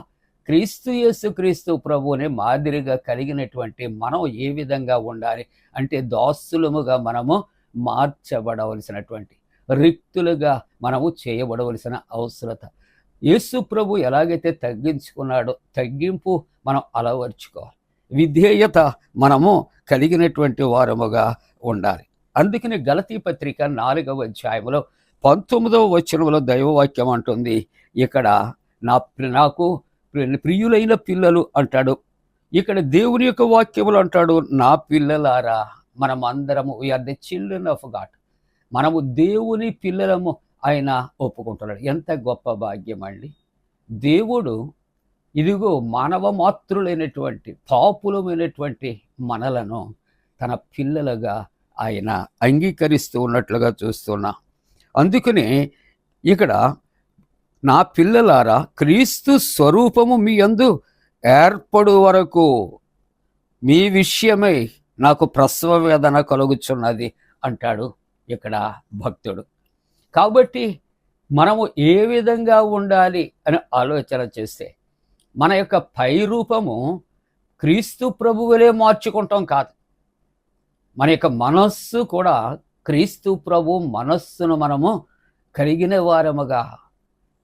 క్రీస్తు ప్రభువుని మాదిరిగా కలిగినటువంటి మనం ఏ విధంగా ఉండాలి అంటే దాసులముగా మనము మార్చబడవలసినటువంటి, రిక్తులుగా మనము చేయబడవలసిన అవసరత. యేసు ప్రభు ఎలాగైతే తగ్గించుకున్నాడో తగ్గింపు మనం అలవర్చుకోవాలి. విధేయత మనము కలిగినటువంటి వారముగా ఉండాలి. అందుకని గలతీ పత్రిక 4వ అధ్యాయంలో 19వ వచనంలో దైవవాక్యం అంటుంది, ఇక్కడ నాకు ప్రియులైన పిల్లలు అంటాడు. ఇక్కడ దేవుని యొక్క వాక్యములు అంటాడు, నా పిల్లలారా. మనం అందరము we are the children of God. మనము దేవుని పిల్లలము ఆయన ఒప్పుకుంటున్నాడు. ఎంత గొప్ప భాగ్యం అండి. దేవుడు ఇదిగో మానవ మాతృలైనటువంటి పాపులమైనటువంటి మనలను తన పిల్లలుగా ఆయన అంగీకరిస్తూ ఉన్నట్లుగా చూస్తున్నా. అందుకని ఇక్కడ నా పిల్లలారా క్రీస్తు స్వరూపము మీ యందు ఏర్పడు వరకు మీ విషయమై నాకు ప్రసవ వేదన కలుగుచున్నది అంటాడు ఇక్కడ భక్తుడు. కాబట్టి మనము ఏ విధంగా ఉండాలి అని ఆలోచన చేస్తే మన యొక్క పై రూపము క్రీస్తు ప్రభువులే మార్చుకుంటాం కాదు. మన యొక్క మనస్సు కూడా క్రీస్తు ప్రభు మనస్సును మనము కలిగిన వారముగా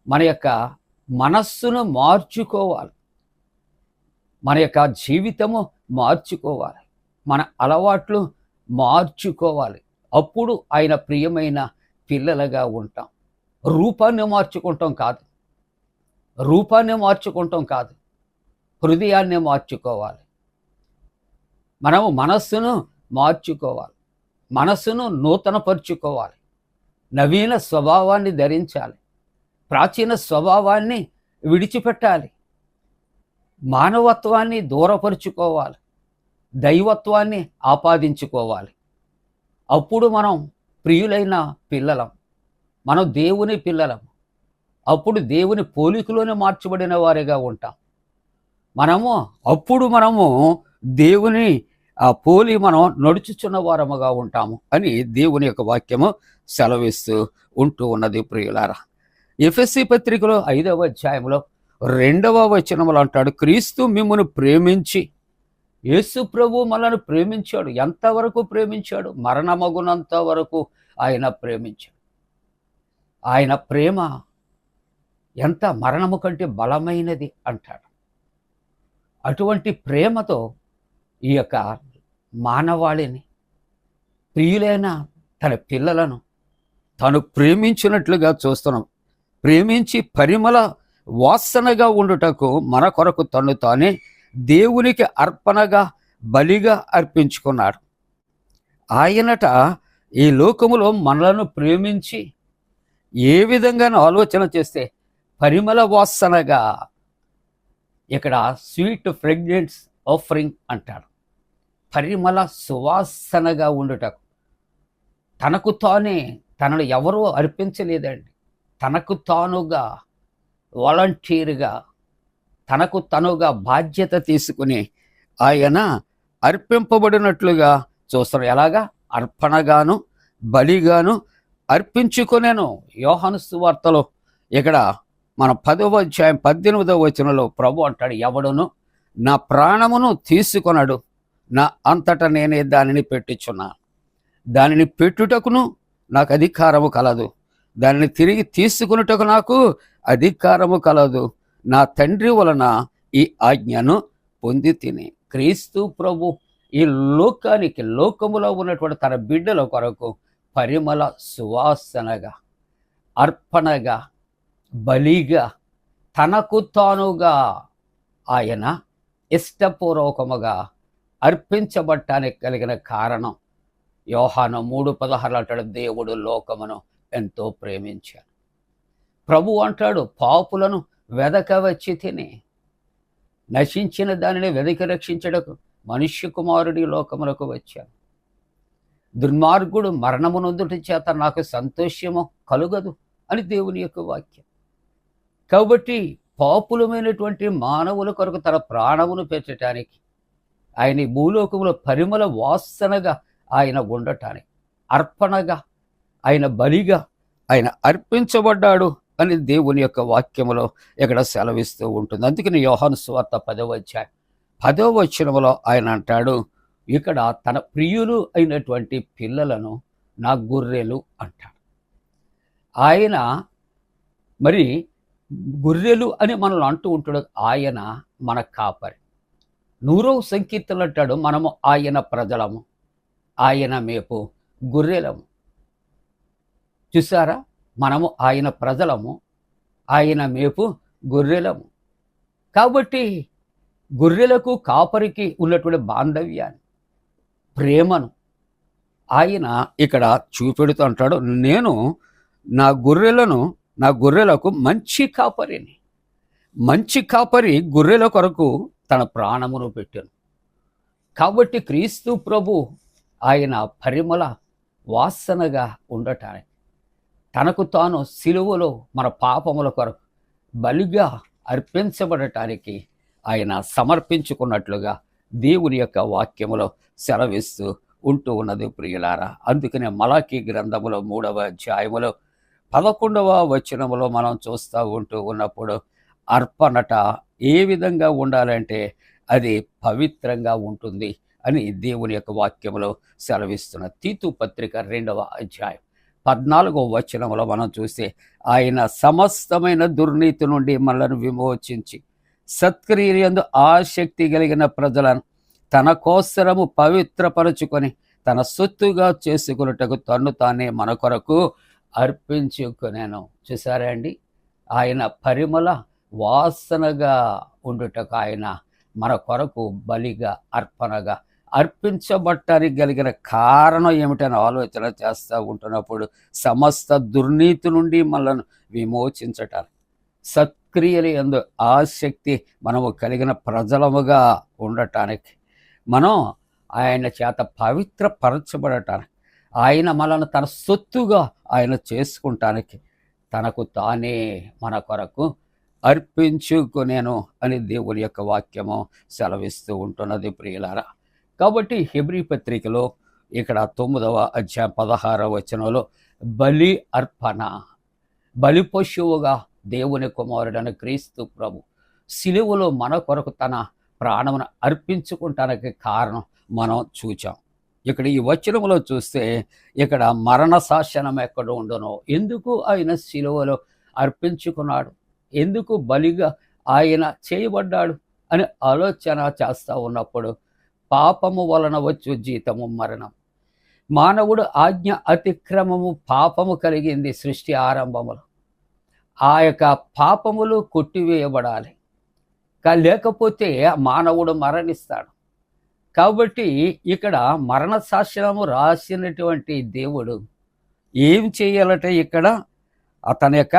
మన యొక్క మనస్సును మార్చుకోవాలి. మన యొక్క జీవితము మార్చుకోవాలి. మన అలవాట్లు మార్చుకోవాలి. అప్పుడు ఆయన ప్రియమైన పిల్లలుగా ఉంటాం. రూపాన్ని మార్చుకుంటాం కాదు, హృదయాన్ని మార్చుకోవాలి. మనము మనస్సును మార్చుకోవాలి, మనస్సును నూతనపరుచుకోవాలి, నవీన స్వభావాన్ని ధరించాలి, ప్రాచీన స్వభావాన్ని విడిచిపెట్టాలి, మానవత్వాన్ని దూరపరుచుకోవాలి, దైవత్వాన్ని ఆపాదించుకోవాలి. అప్పుడు మనం ప్రియులైన పిల్లలం, మనం దేవుని పిల్లలం. అప్పుడు దేవుని పోలికలోనే మార్చబడిన వారిగా ఉంటాం. అప్పుడు మనము దేవుని పోలి మనం నడుచుచున్న వారముగా ఉంటాము అని దేవుని యొక్క వాక్యము సెలవిస్తూ ఉంటూ ఉన్నది. ప్రియులారా, ఎఫెసీ పత్రికలో 5వ అధ్యాయంలో 2వ వచనములు అంటాడు, క్రీస్తు మిమ్మును ప్రేమించి, యేసు ప్రభు మనల్ని ప్రేమించాడు. ఎంతవరకు ప్రేమించాడు? మరణమగునంత వరకు ఆయన ప్రేమించాడు. ఆయన ప్రేమ ఎంత మరణము కంటే బలమైనది అంటాడు. అటువంటి ప్రేమతో ఈ యొక్క మానవాళిని, ప్రియులైన తన పిల్లలను తను ప్రేమించినట్లుగా చూస్తున్నాం. ప్రేమించి పరిమళ వాసనగా ఉండుటకు మన కొరకు తను తానే దేవునికి అర్పణగా బలిగా అర్పించుకున్నాడు. ఆయనట ఈ లోకములో మనలను ప్రేమించి ఏ విధంగా ఆలోచన చేస్తే పరిమళ వాసనగా, ఇక్కడ స్వీట్ ఫ్రెగ్రెన్స్ ఆఫరింగ్ అంటాడు. పరిమళ సువాసనగా ఉండుటకు తనకు తానే, తనను ఎవరూ అర్పించలేదండి. తనకు తానుగా వాలంటీర్గా, తనకు తనుగా బాధ్యత తీసుకుని ఆయన అర్పింపబడినట్లుగా చూస్తారు. ఎలాగా? అర్పణగాను బలిగాను అర్పించుకొనేను. యోహాను సువార్తలో ఇక్కడ మన 10వ అధ్యాయం 18వ వచనంలో ప్రభు అంటాడు, ఎవడును నా ప్రాణమును తీసుకొనడు, నా అంతటా నేనే దానిని పెట్టుచున్నాను. దానిని పెట్టుటకును నాకు అధికారము కలదు, దానిని తిరిగి తీసుకున్నటకు నాకు అధికారము కలదు. నా తండ్రి వలన ఈ ఆజ్ఞను పొంది తిని. క్రీస్తు ప్రభు ఈ లోకానికి, లోకములో ఉన్నటువంటి తన బిడ్డల కొరకు పరిమళ సువాసనగా, అర్పణగా, బలిగా, తనకు తానుగా ఆయన ఇష్టపూర్వకముగా అర్పించబడటానికి కలిగిన కారణం యోహాను 3:16 అంటాడు, దేవుడు లోకమును ఎంతో ప్రేమించాడు. ప్రభు అంటాడు, పాపులను వెదక వచ్చి తిని నశించిన దానిని వెదకి రక్షించడకు మనుష్య కుమారుడి లోకములకు వచ్చాను. దుర్మార్గుడు మరణమునందుట చేత నాకు సంతోషము కలుగదు అని దేవుని యొక్క వాక్యం. కాబట్టి పాపులమైనటువంటి మానవుల కొరకు తన ప్రాణమును పెట్టడానికి, ఆయన ఈ భూలోకములో పరిమళ వాసనగా ఆయన ఉండటానికి, అర్పణగా, ఆయన బలిగా ఆయన అర్పించబడ్డాడు అని దేవుని యొక్క వాక్యములో ఇక్కడ సెలవిస్తూ ఉంటుంది. అందుకని యోహాను సువార్త 10వ అధ్యాయం 10వ వచనములో ఆయన అంటాడు, ఇక్కడ తన ప్రియులు అయినటువంటి పిల్లలను నా గొర్రెలు అంటాడు. ఆయన మరి గొర్రెలు అని మనల్ని అంటూ ఉంటాడు. ఆయన మన కాపరి. 100వ సంకీర్తనలు అంటాడు, మనము ఆయన ప్రజలము, ఆయన మేపు గొర్రెలము. చూసారా, మనము ఆయన ప్రజలము, ఆయన మేపు గొర్రెలము. కాబట్టి గొర్రెలకు కాపరికి ఉన్నటువంటి బాంధవ్యాన్ని, ప్రేమను ఆయన ఇక్కడ చూపెడుతూ అంటాడు, నేను నా గొర్రెలకు మంచి కాపరిని. మంచి కాపరి గొర్రెల కొరకు తన ప్రాణమును పెట్టాను. కాబట్టి క్రీస్తు ప్రభు ఆయన పరిమళ వాసనగా ఉండటానికి, తనకు తాను సిలువలో మన పాపముల కొరకు బలిగా అర్పించబడటానికి ఆయన సమర్పించుకున్నట్లుగా దేవుని యొక్క వాక్యములో సెలవిస్తూ ఉంటూ ఉన్నది ప్రియులారా. అందుకనే మలాకీ గ్రంథములో 3వ అధ్యాయములో 11వ వచనములో మనం చూస్తూ ఉంటూ ఉన్నప్పుడు అర్పణట ఏ విధంగా ఉండాలంటే అది పవిత్రంగా ఉంటుంది అని దేవుని యొక్క వాక్యములో సెలవిస్తున్న తీతు పత్రిక 2వ అధ్యాయం 14వ వచనములో మనం చూస్తే, ఆయన సమస్తమైన దుర్నీతి నుండి మనలను విమోచించి సత్క్రియలందు ఆసక్తి కలిగిన ప్రజలను తన కోసరము పవిత్రపరచుకొని తన సొత్తుగా చేసుకున్నటకు తన్ను తానే మన కొరకు అర్పించుకునేను. చూసారా అండి, ఆయన పరిమళ వాసనగా ఉండుటకు ఆయన మన కొరకు బలిగా అర్పణగా అర్పించబట్టానికి కలిగిన కారణం ఏమిటని ఆలోచన చేస్తూ ఉంటున్నప్పుడు సమస్త దుర్నీతి నుండి మనల్ని విమోచించటానికి, సత్క్రియలు యందు ఆసక్తి మనము కలిగిన ప్రజలముగా ఉండటానికి, మనం ఆయన చేత పవిత్రపరచబడటానికి, ఆయన మనల్ని తన సొత్తుగా ఆయన చేసుకుంటానికి తనకు తానే మన కొరకు అర్పించుకునేను అని దేవుని యొక్క వాక్యము సెలవిస్తూ ఉంటున్నది ప్రియులారా. కాబట్టి హెబ్రీ పత్రికలో ఇక్కడ 9వ అధ్యాయం 16వ వచనంలో బలి అర్పణ, బలి పశువుగా దేవుని కుమారుడైన క్రీస్తు ప్రభు సిలువలో మన కొరకు తన ప్రాణమును అర్పించుకుంటానికి కారణం మనం చూచాం. ఇక్కడ ఈ వచనంలో చూస్తే ఇక్కడ మరణ శాసనం ఎక్కడ ఉండునో, ఎందుకు ఆయన సిలువలో అర్పించుకున్నాడు, ఎందుకు బలిగా ఆయన చేయబడ్డాడు అని ఆలోచన చేస్తూ ఉన్నప్పుడు, పాపము వలన వచ్చు జీతము మరణం. మానవుడు ఆజ్ఞ అతిక్రమము పాపము కలిగింది సృష్టి ఆరంభములో. ఆ యొక్క పాపములు కొట్టివేయబడాలి, లేకపోతే మానవుడు మరణిస్తాడు. కాబట్టి ఇక్కడ మరణ శాసనము రాసినటువంటి దేవుడు ఏం చేయాలంటే ఇక్కడ అతని యొక్క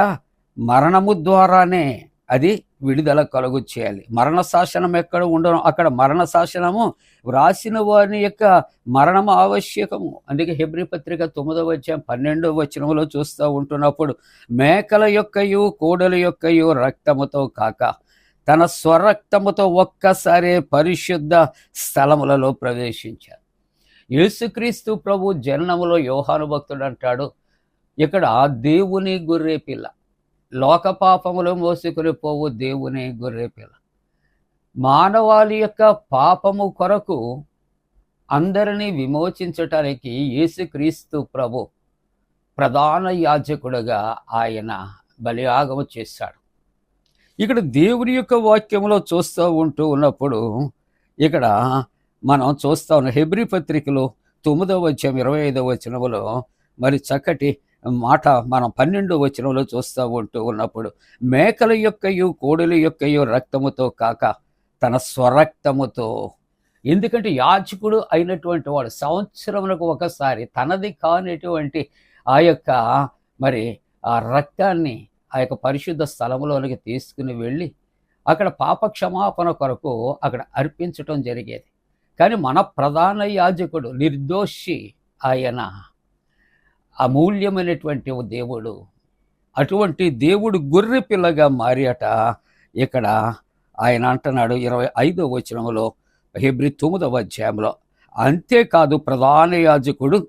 మరణము ద్వారానే అది విడుదల కలుగు చేయాలి. మరణ శాసనం ఎక్కడ ఉండను అక్కడ మరణ శాసనము వ్రాసిన వారి యొక్క మరణము ఆవశ్యకము. అందుకే హెబ్రీ పత్రిక 9వ అధ్యాయం 12వ వచనంలో చూస్తూ ఉంటున్నప్పుడు, మేకల యొక్కయు కోడల యొక్కయు రక్తముతో కాక తన స్వరక్తముతో ఒక్కసారి పరిశుద్ధ స్థలములలో ప్రవేశించారు. యేసుక్రీస్తు ప్రభు జననములో యోహాను భక్తుడు అంటాడు, ఇక్కడ దేవుని గొర్రె పిల్ల, లోక పాపములు మోసుకుని పోవు దేవుని గొర్రె పిల్ల, మానవాళి యొక్క పాపము కొరకు అందరినీ విమోచించటానికి యేసుక్రీస్తు ప్రభు ప్రధాన యాజకుడుగా ఆయన బలియాగము చేశాడు. ఇక్కడ దేవుని యొక్క వాక్యంలో చూస్తూ ఉంటూ ఉన్నప్పుడు ఇక్కడ మనం చూస్తా ఉన్న హెబ్రీ పత్రికలో 9వ అధ్యాయం 25వ వచనంలో మరి చక్కటి మాట మనం 12వ వచనంలో చూస్తూ ఉంటూ ఉన్నప్పుడు, మేకల యొక్కయు కోడెల యొక్కయు రక్తముతో కాక తన స్వరక్తముతో ఎందుకంటే యాజకుడు అయినటువంటి వాడు సంవత్సరములకు ఒకసారి తనది కానిటువంటి ఆ యొక్క మరి ఆ రక్తాన్ని ఆ యొక్క పరిశుద్ధ స్థలంలోనికి తీసుకుని వెళ్ళి అక్కడ పాప క్షమాపణ కొరకు అక్కడ అర్పించటం జరిగేది. కానీ మన ప్రధాన యాజకుడు నిర్దోషి, ఆయన అమూల్యమైనటువంటి దేవుడు. అటువంటి దేవుడు గొర్రె పిల్లగా మారియట ఇక్కడ ఆయన అంటున్నాడు 25వ వచనంలో, హెబ్రీ 9వ అధ్యాయంలో. అంతేకాదు ప్రధాన యాజకుడు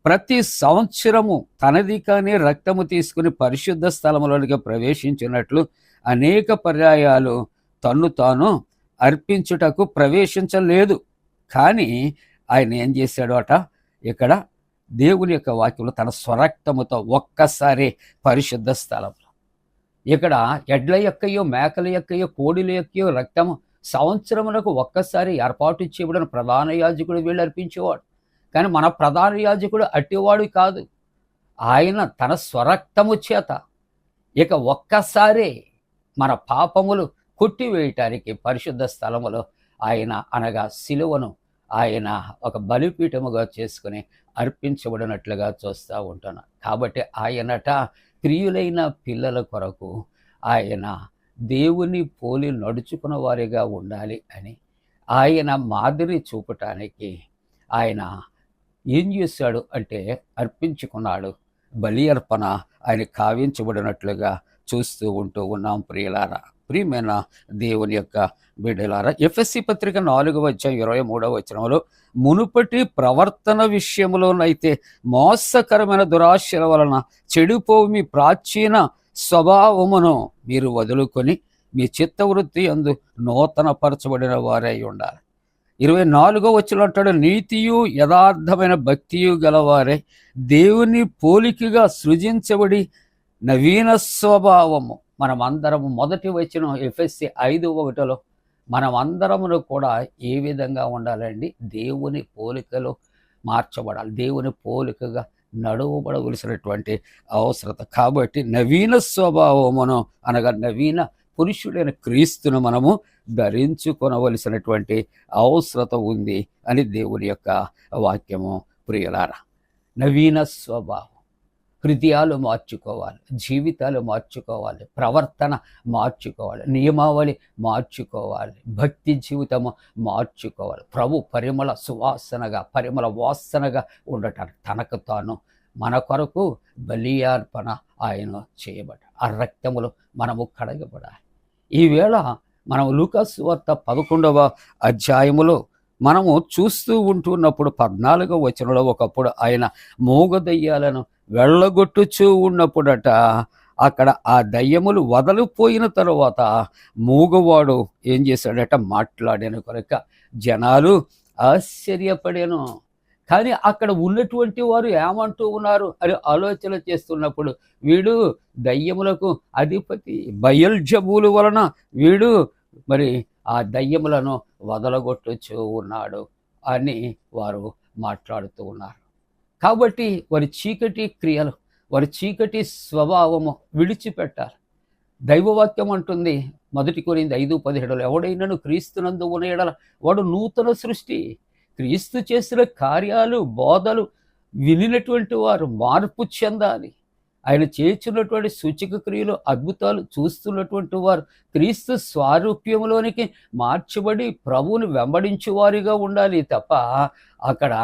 ప్రతి సంవత్సరము తనది కానీ రక్తము తీసుకుని పరిశుద్ధ స్థలములోనికి ప్రవేశించినట్లు అనేక పర్యాయాలు తన్ను తాను అర్పించుటకు ప్రవేశించలేదు. కానీ ఆయన ఏం చేశాడు అట, ఇక్కడ దేవుని యొక్క వాక్యంలో తన స్వరక్తముతో ఒక్కసారి పరిశుద్ధ స్థలంలో, ఇక్కడ ఎడ్ల యొక్కయో మేకల యొక్కయో కోడిల యొక్కయో రక్తము సంవత్సరములకు ఒక్కసారి ఏర్పాటు చేయబడిన ప్రధాన యాజకుడు వీళ్ళు అర్పించేవాడు. కానీ మన ప్రధాన యాజకుడు అట్టివాడు కాదు. ఆయన తన స్వరక్తము చేత ఇక ఒక్కసారి మన పాపములు కొట్టివేయటానికి పరిశుద్ధ స్థలములో ఆయన అనగా సిలువను ఆయన ఒక బలిపీఠముగా చేసుకుని అర్పించబడినట్లుగా చూస్తూ ఉంటున్నాం. కాబట్టి ఆయనట ప్రియులైన పిల్లల కొరకు ఆయన దేవుని పోలి నడుచుకున్న వారిగా ఉండాలి అని ఆయన మాదిరి చూపటానికి ఆయన ఏం చేశాడు అంటే అర్పించుకున్నాడు. బలి అర్పణ ఆయన కావించబడినట్లుగా చూస్తూ ఉంటూ ఉన్నాం. ప్రియులారా, ప్రియమైన దేవుని యొక్క బిడ్డలారా, ఎఫెసీ పత్రిక 4వ అధ్యాయం 23వ వచనంలో, మునుపటి ప్రవర్తన విషయంలోనైతే మోసకరమైన దురాశల వలన చెడిపోవు మీ ప్రాచీన స్వభావమును మీరు వదులుకొని మీ చిత్తవృత్తి అందు నూతనపరచబడిన వారై ఉండాలి. 24వ వచనంలో అంటాడు, నీతియు యథార్థమైన భక్తియు గలవారే దేవుని పోలికగా సృజించబడి నవీన స్వభావము. మనమందరము మొదటి వచనం ఎఫెసీ 5:1 మనమందరమును కూడా ఏ విధంగా ఉండాలండి? దేవుని పోలికలో మార్చబడాలి, దేవుని పోలికగా నడవబడవలసినటువంటి అవసరత. కాబట్టి నవీన స్వభావమును అనగా నవీన పురుషుడైన క్రీస్తును మనము ధరించుకొనవలసినటువంటి అవసరత ఉంది అని దేవుని యొక్క వాక్యము. ప్రియులారా, నవీన స్వభావం, హృదయాలు మార్చుకోవాలి, జీవితాలు మార్చుకోవాలి, ప్రవర్తన మార్చుకోవాలి, నియమావళి మార్చుకోవాలి, భక్తి జీవితము మార్చుకోవాలి. ప్రభు పరిమళ సువాసనగా, పరిమళ వాసనగా ఉండటానికి తనకు తాను మన కొరకు బలియార్పణ ఆయన చేయబడ్డాడు. ఆ రక్తములు మనము కడగబడాలి. ఈవేళ మనం లూకాసు వార్త 11వ అధ్యాయములో మనము చూస్తూ ఉంటున్నప్పుడు 14వ వచనంలో, ఒకప్పుడు ఆయన మూగదయ్యాలను వెళ్ళగొట్టుచూ ఉన్నప్పుడట అక్కడ ఆ దయ్యములు వదలిపోయిన తరువాత మూగవాడు ఏం చేశాడట, మాట్లాడాను కనుక జనాలు ఆశ్చర్యపడాను. కానీ అక్కడ ఉన్నటువంటి వారు ఏమంటూ ఉన్నారు అని ఆలోచన చేస్తున్నప్పుడు, వీడు దయ్యములకు అధిపతి బయల్జబూలు వలన వీడు మరి ఆ దయ్యములను వదలగొట్టుచూ ఉన్నాడు అని వారు మాట్లాడుతూ ఉన్నారు. కాబట్టి వారి చీకటి క్రియలు, వారి చీకటి స్వభావము విడిచిపెట్టాలి. దైవవాక్యం అంటుంది 1 కొరింథీ 5:17, ఎవడైనాను క్రీస్తునందు ఉన్న యెడల వాడు నూతన సృష్టి. క్రీస్తు చేసిన కార్యాలు, బోధలు వినినటువంటి వారు మార్పు చెందాలి. ఆయన చేస్తున్నటువంటి సూచక క్రియలు, అద్భుతాలు చూస్తున్నటువంటి వారు క్రీస్తు స్వారూప్యంలోనికి మార్చబడి ప్రభువుని వెంబడించే వారిగా ఉండాలి తప్ప అక్కడ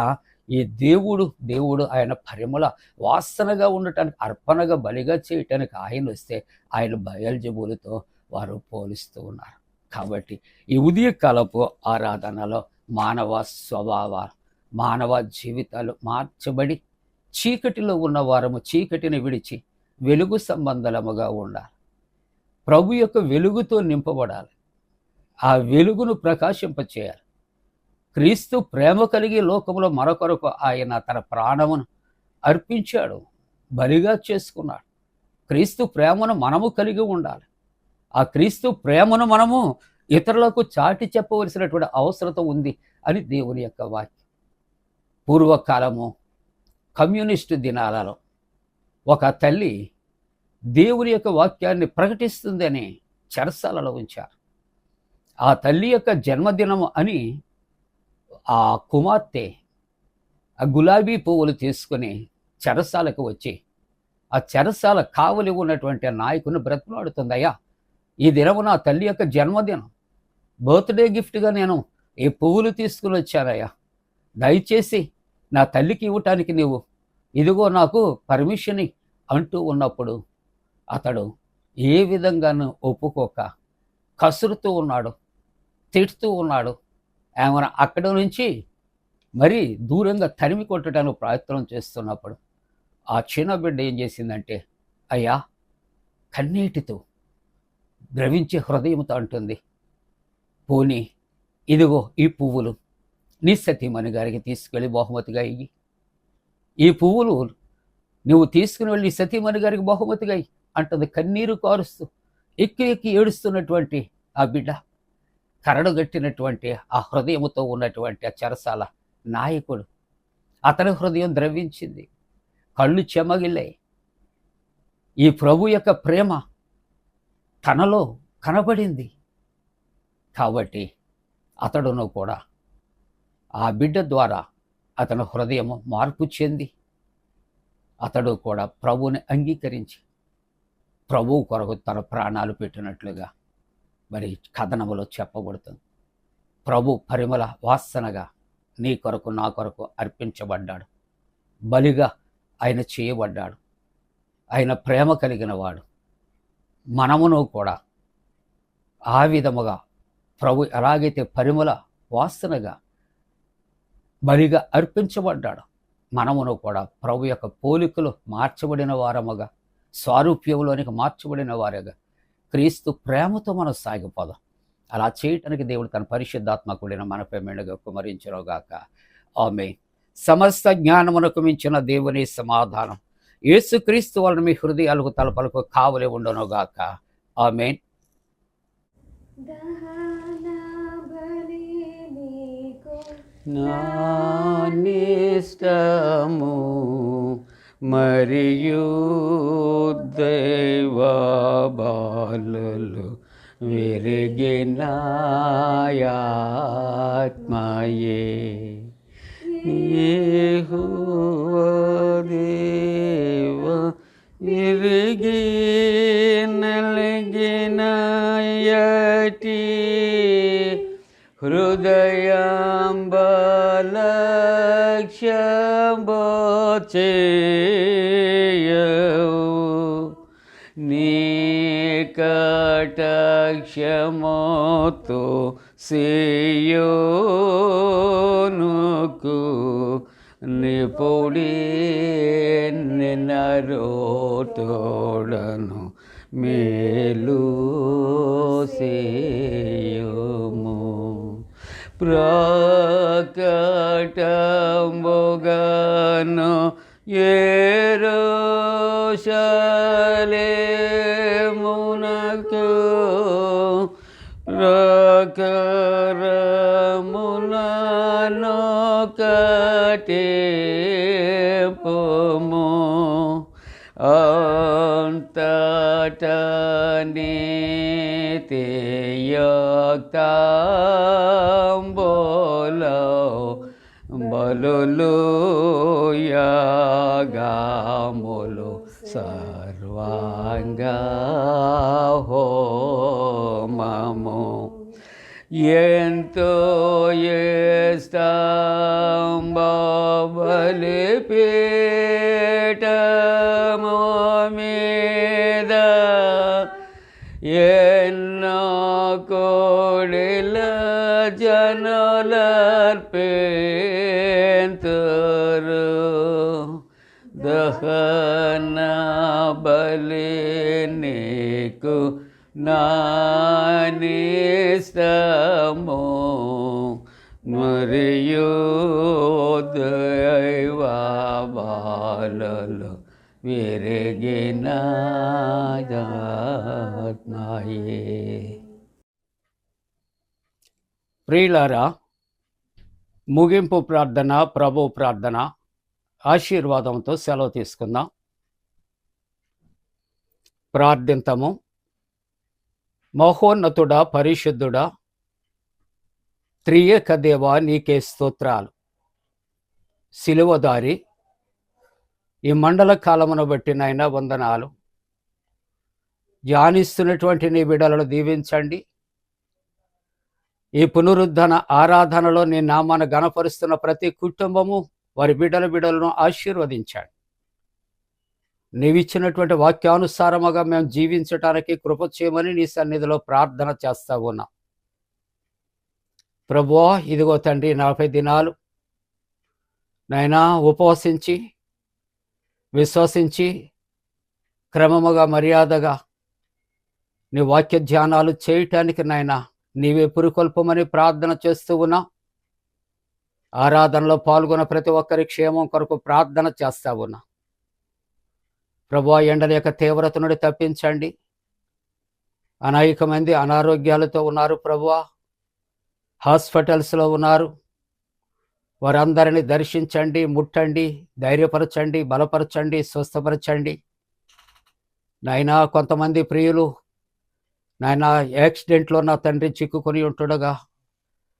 ఈ దేవుడు ఆయన పరిమళ వాసనగా ఉండటానికి, అర్పణగా బలిగా చేయటానికి ఆయన వస్తే ఆయన బయల్జబూలుతో వారు పోలిస్తూ ఉన్నారు. కాబట్టి ఈ ఉదయకాలపు ఆరాధనలో మానవ స్వభావాలు, మానవ జీవితాలు మార్చబడి చీకటిలో ఉన్న వారము చీకటిని విడిచి వెలుగు సంబంధముగా ఉండాలి. ప్రభు యొక్క వెలుగుతో నింపబడాలి. ఆ వెలుగును ప్రకాశింపచేయాలి. క్రీస్తు ప్రేమ కలిగి లోకములో మరొకరకు ఆయన తన ప్రాణమును అర్పించాడు, బలిగా చేసుకున్నాడు. క్రీస్తు ప్రేమను మనము కలిగి ఉండాలి. ఆ క్రీస్తు ప్రేమను మనము ఇతరులకు చాటి చెప్పవలసినటువంటి అవసరత ఉంది అని దేవుని యొక్క వాక్యం. పూర్వకాలము కమ్యూనిస్టు దినాలలో ఒక తల్లి దేవుని యొక్క వాక్యాన్ని ప్రకటిస్తుందని చెరసాలలో ఉంచారు. ఆ తల్లి యొక్క జన్మదినము అని ఆ కుమార్తె ఆ గులాబీ పువ్వులు తీసుకుని చెరసాలకు వచ్చి ఆ చెరసాల కావలి ఉన్నటువంటి ఆ నాయకుని బ్రతిమలాడుతుందయ్యా, ఈ దినము నా తల్లి యొక్క జన్మదినం, బర్త్డే గిఫ్ట్గా నేను ఈ పువ్వులు తీసుకుని వచ్చానయ్యా, దయచేసి నా తల్లికి ఇవ్వటానికి నీవు ఇదిగో నాకు పర్మిషన్ అంటూ ఉన్నప్పుడు అతడు ఏ విధంగానూ ఒప్పుకోక కసురుతూ ఉన్నాడు, తిడుతూ ఉన్నాడు. ఆమెను అక్కడి నుంచి మరీ దూరంగా తరిమి కొట్టడానికి ప్రయత్నం చేస్తున్నప్పుడు ఆ చిన్న బిడ్డ ఏం చేసిందంటే, అయ్యా, కన్నీటితో ద్రవించే హృదయంతో అంటుంది, పోనీ ఇదిగో ఈ పువ్వులు నీ సతీమణి గారికి తీసుకెళ్ళి బహుమతిగా ఇయ్యి, ఈ పువ్వులు నువ్వు తీసుకుని వెళ్ళి సతీమణి గారికి బహుమతిగా ఇయ్యి అంటుంది. కన్నీరు కారుస్తూ ఎక్కి ఎక్కి ఏడుస్తున్నటువంటి ఆ బిడ్డ, కరడుగట్టినటువంటి ఆ హృదయముతో ఉన్నటువంటి ఆ చెరసాల నాయకుడు, అతని హృదయం ద్రవించింది, కళ్ళు చెమగిల్లాయి. ఈ ప్రభు యొక్క ప్రేమ తనలో కనబడింది కాబట్టి అతడును కూడా ఆ బిడ్డ ద్వారా అతని హృదయం మార్పు చెంది అతడు కూడా ప్రభువుని అంగీకరించి ప్రభువు కొరకు తన ప్రాణాలు పెట్టినట్లుగా మరి కథనములో చెప్పబడుతుంది. ప్రభు పరిమళ వాసనగా నీ కొరకు నా కొరకు అర్పించబడ్డాడు, బలిగా ఆయన చేయబడ్డాడు. ఆయన ప్రేమ కలిగిన వాడు. మనమును కూడా ఆ విధముగా ప్రభు ఎలాగైతే పరిమళ వాసనగా బలిగా అర్పించబడ్డాడు, మనమును కూడా ప్రభు యొక్క పోలికలు మార్చబడిన వారముగా, స్వారూప్యంలోనికి మార్చబడిన వారుగా క్రీస్తు ప్రేమతో మనం సాగిపోదాం. అలా చేయటానికి దేవుడు తన పరిశుద్ధాత్మ కూడిన మనపై మెండుగా కుమరించునుగాక. ఆమేన్. సమస్త జ్ఞానమునకు మించిన దేవుని సమాధానం యేసుక్రీస్తు వలన మీ హృదయాలకు తలపలకు కావలి ఉండునుగాక. ఆమేన్. నానిష్టము మరియు దైవ బాలులు విరిగినాయాత్మయే యెహోవా దేవ విరిగి నలిగినాయటి హృదయాంబలక్ష్యబోచేయవు నీ కటాక్షమోతో సియోనుకు నిపుడి నిన్నరోటోడను మేలు సేయుము ప్రకటముగను యెరూషలేమునకు ప్రకరముననొకటేపుము అంతటా నీతియుక్తంబులో బలులు యాగములు సర్వాంగ హోమము ఎంతో బలిపీఠము మీద ఎన్నో కోడిల జనులర్పేంతురు దహన బలి నీకు నానిస్తము మరియు దైవ బాలలు విరిగినాయే. ప్రియులారా, ముగింపు ప్రార్థన, ప్రభు ప్రార్థన ఆశీర్వాదంతో సెలవు తీసుకుందాం. ప్రార్థింతము. మహోన్నతుడా, పరిశుద్ధుడా, త్రియేక దేవా నీకే స్తోత్రాలు. సిలువదారి ఈ మండల కాలమును బట్టి నాయన వందనాలు. ధ్యానిస్తున్నటువంటి నీ బిడ్డలను దీవించండి. ఈ పునరుద్ధరణ ఆరాధనలో నీ నామాన్ని గణపరుస్తున్న ప్రతి కుటుంబము వారి బిడ్డలను ఆశీర్వదించండి. నీవిచ్చినటువంటి వాక్యానుసారముగా మేము జీవించటానికి కృప చేయమని నీ సన్నిధిలో ప్రార్థన చేస్తా ఉన్నాం. ప్రభువా, ఇదిగో తండ్రి, 40 దినాలు నాయనా ఉపవసించి విశ్వసించి క్రమముగా మర్యాదగా నీ వాక్య ధ్యానాలు చేయటానికి నాయనా నీవే పురుకొల్పమని ప్రార్థన చేస్తూ ఉన్నా. ఆరాధనలో పాల్గొన్న ప్రతి ఒక్కరి క్షేమం కొరకు ప్రార్థన చేస్తా ఉన్నా. ప్రభువా, ఎండల యొక్క తీవ్రత నుండి తప్పించండి. అనేక మంది అనారోగ్యాలతో ఉన్నారు ప్రభువా, హాస్పిటల్స్లో ఉన్నారు. వారందరినీ దర్శించండి, ముట్టండి, ధైర్యపరచండి, బలపరచండి, స్వస్థపరచండి. నాయనా, కొంతమంది ప్రియులు నాయనా యాక్సిడెంట్లో నా తండ్రి చిక్కుకొని ఉంటుండగా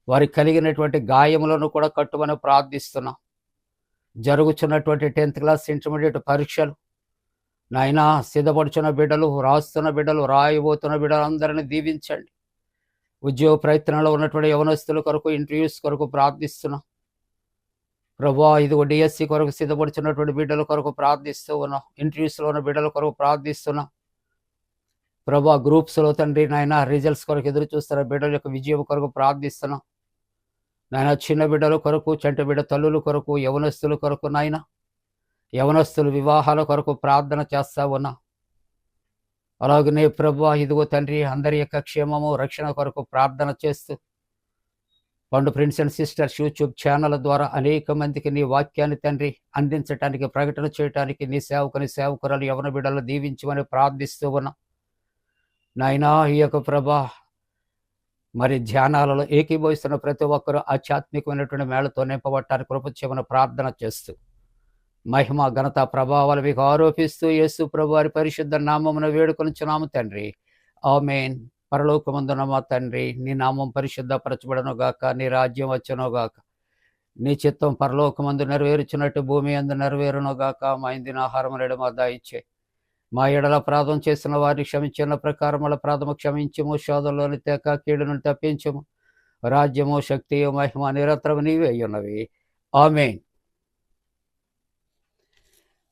వారికి కలిగినటువంటి గాయములను కూడా కట్టుమని ప్రార్థిస్తున్నాం. జరుగుతున్నటువంటి 10th క్లాస్ ఇంటర్మీడియట్ పరీక్షలు నాయనా సిద్ధపడుచున్న బిడ్డలు, రాస్తున్న బిడ్డలు, రాయబోతున్న బిడ్డలు అందరినీ దీవించండి. ఉద్యోగ ప్రయత్నంలో ఉన్నటువంటి యవనస్తుల కొరకు, ఇంటర్వ్యూస్ కొరకు ప్రార్థిస్తున్నాం. ప్రభువా, ఇదిగో డిఎస్సి కొరకు సిద్ధపడుచున్నటువంటి బిడ్డల కొరకు ప్రార్థిస్తూ ఉన్నాం. ఇంటర్వ్యూస్లో ఉన్న బిడ్డల కొరకు ప్రార్థిస్తున్నాం. ప్రభువా, గ్రూప్స్లో తండ్రి నాయన రిజల్ట్స్ కొరకు ఎదురు చూస్తున్న బిడ్డల యొక్క విజయం కొరకు ప్రార్థిస్తున్నాం. నాయన చిన్న బిడ్డల కొరకు, చంటి బిడ్డ తల్లుల కొరకు, యవనస్తుల కొరకు, నాయన యవనస్తుల వివాహాల కొరకు ప్రార్థన చేస్తా ఉన్నా. అలాగనే ప్రభువా, ఇదిగో తండ్రి, అందరి యొక్క క్షేమము రక్షణ కొరకు ప్రార్థన చేస్తూ పండు friends and sisters YouTube channel ద్వారా అనేక మందికి నీ వాక్యాన్ని తండ్రి అందించడానికి, ప్రకటన చేయడానికి నీ సేవకురాలు యవన బిడ్డలు దీవించమని ప్రార్థిస్తూ ఉన్నా. నాయనా, ఈ యొక్క ప్రభా మరి ధ్యానాలలో ఏకీభవిస్తున్న ప్రతి ఒక్కరూ ఆధ్యాత్మికమైనటువంటి మేళతో నింపబట్టానికి కృప చేయమని ప్రార్థన చేస్తూ మహిమ ఘనత ప్రభావాలు మీకు ఆరోపిస్తూ యేసు ప్రభు వారి పరిశుద్ధ నామమున వేడుకొనుచున్నాము తండ్రి. ఆమేన్. పరలోకమందున మా తండ్రి, నీ నామం పరిశుద్ధపరచబడను గాక, నీ రాజ్యం వచ్చును గాక, నీ చిత్తం పరలోకమందు నెరవేర్చున్నట్టు భూమి అందు నెరవేరును గాక. మా ఇందిన ఆహారం నేడు మా దయచే, మా ఎడల అపరాధం చేసిన వారిని క్షమించిన ప్రకారముల అపరాధము క్షమించము, శోధంలోని తేక కీడును తప్పించము. రాజ్యము, శక్తియు, మహిమ నిరంతరము నీవే ఉన్నవి. ఆమేన్.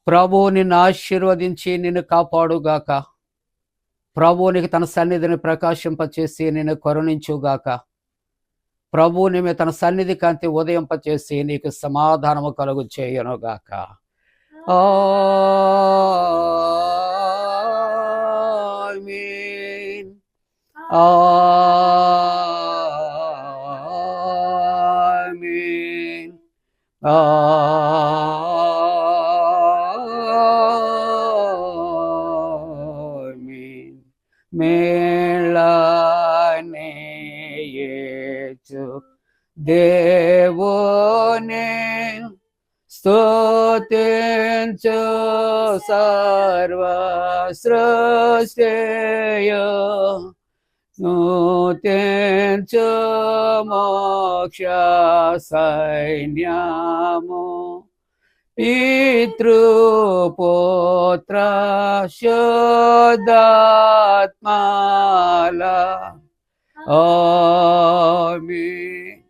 ప్రభువు నిన్ను ఆశీర్వదించి నిన్ను కాపాడుగాక. ప్రభువు నీకు తన సన్నిధిని ప్రకాశింపచేసి నిన్ను కరుణించుగాక. ప్రభువు నీ మీద తన సన్నిధి కాంతి ఉదయింపచేసి నీకు సమాధానము కలుగు చేయనుగాక. ఆమేన్. ఆమేన్. ఆమేన్. మేళనే యేసు దేవునే స్తుతించు సర్వ సృష్టియు, స్తుతించు మోక్ష సైన్యము, పితృపుత్ర శుద్ధాత్మల. ఆమేన్.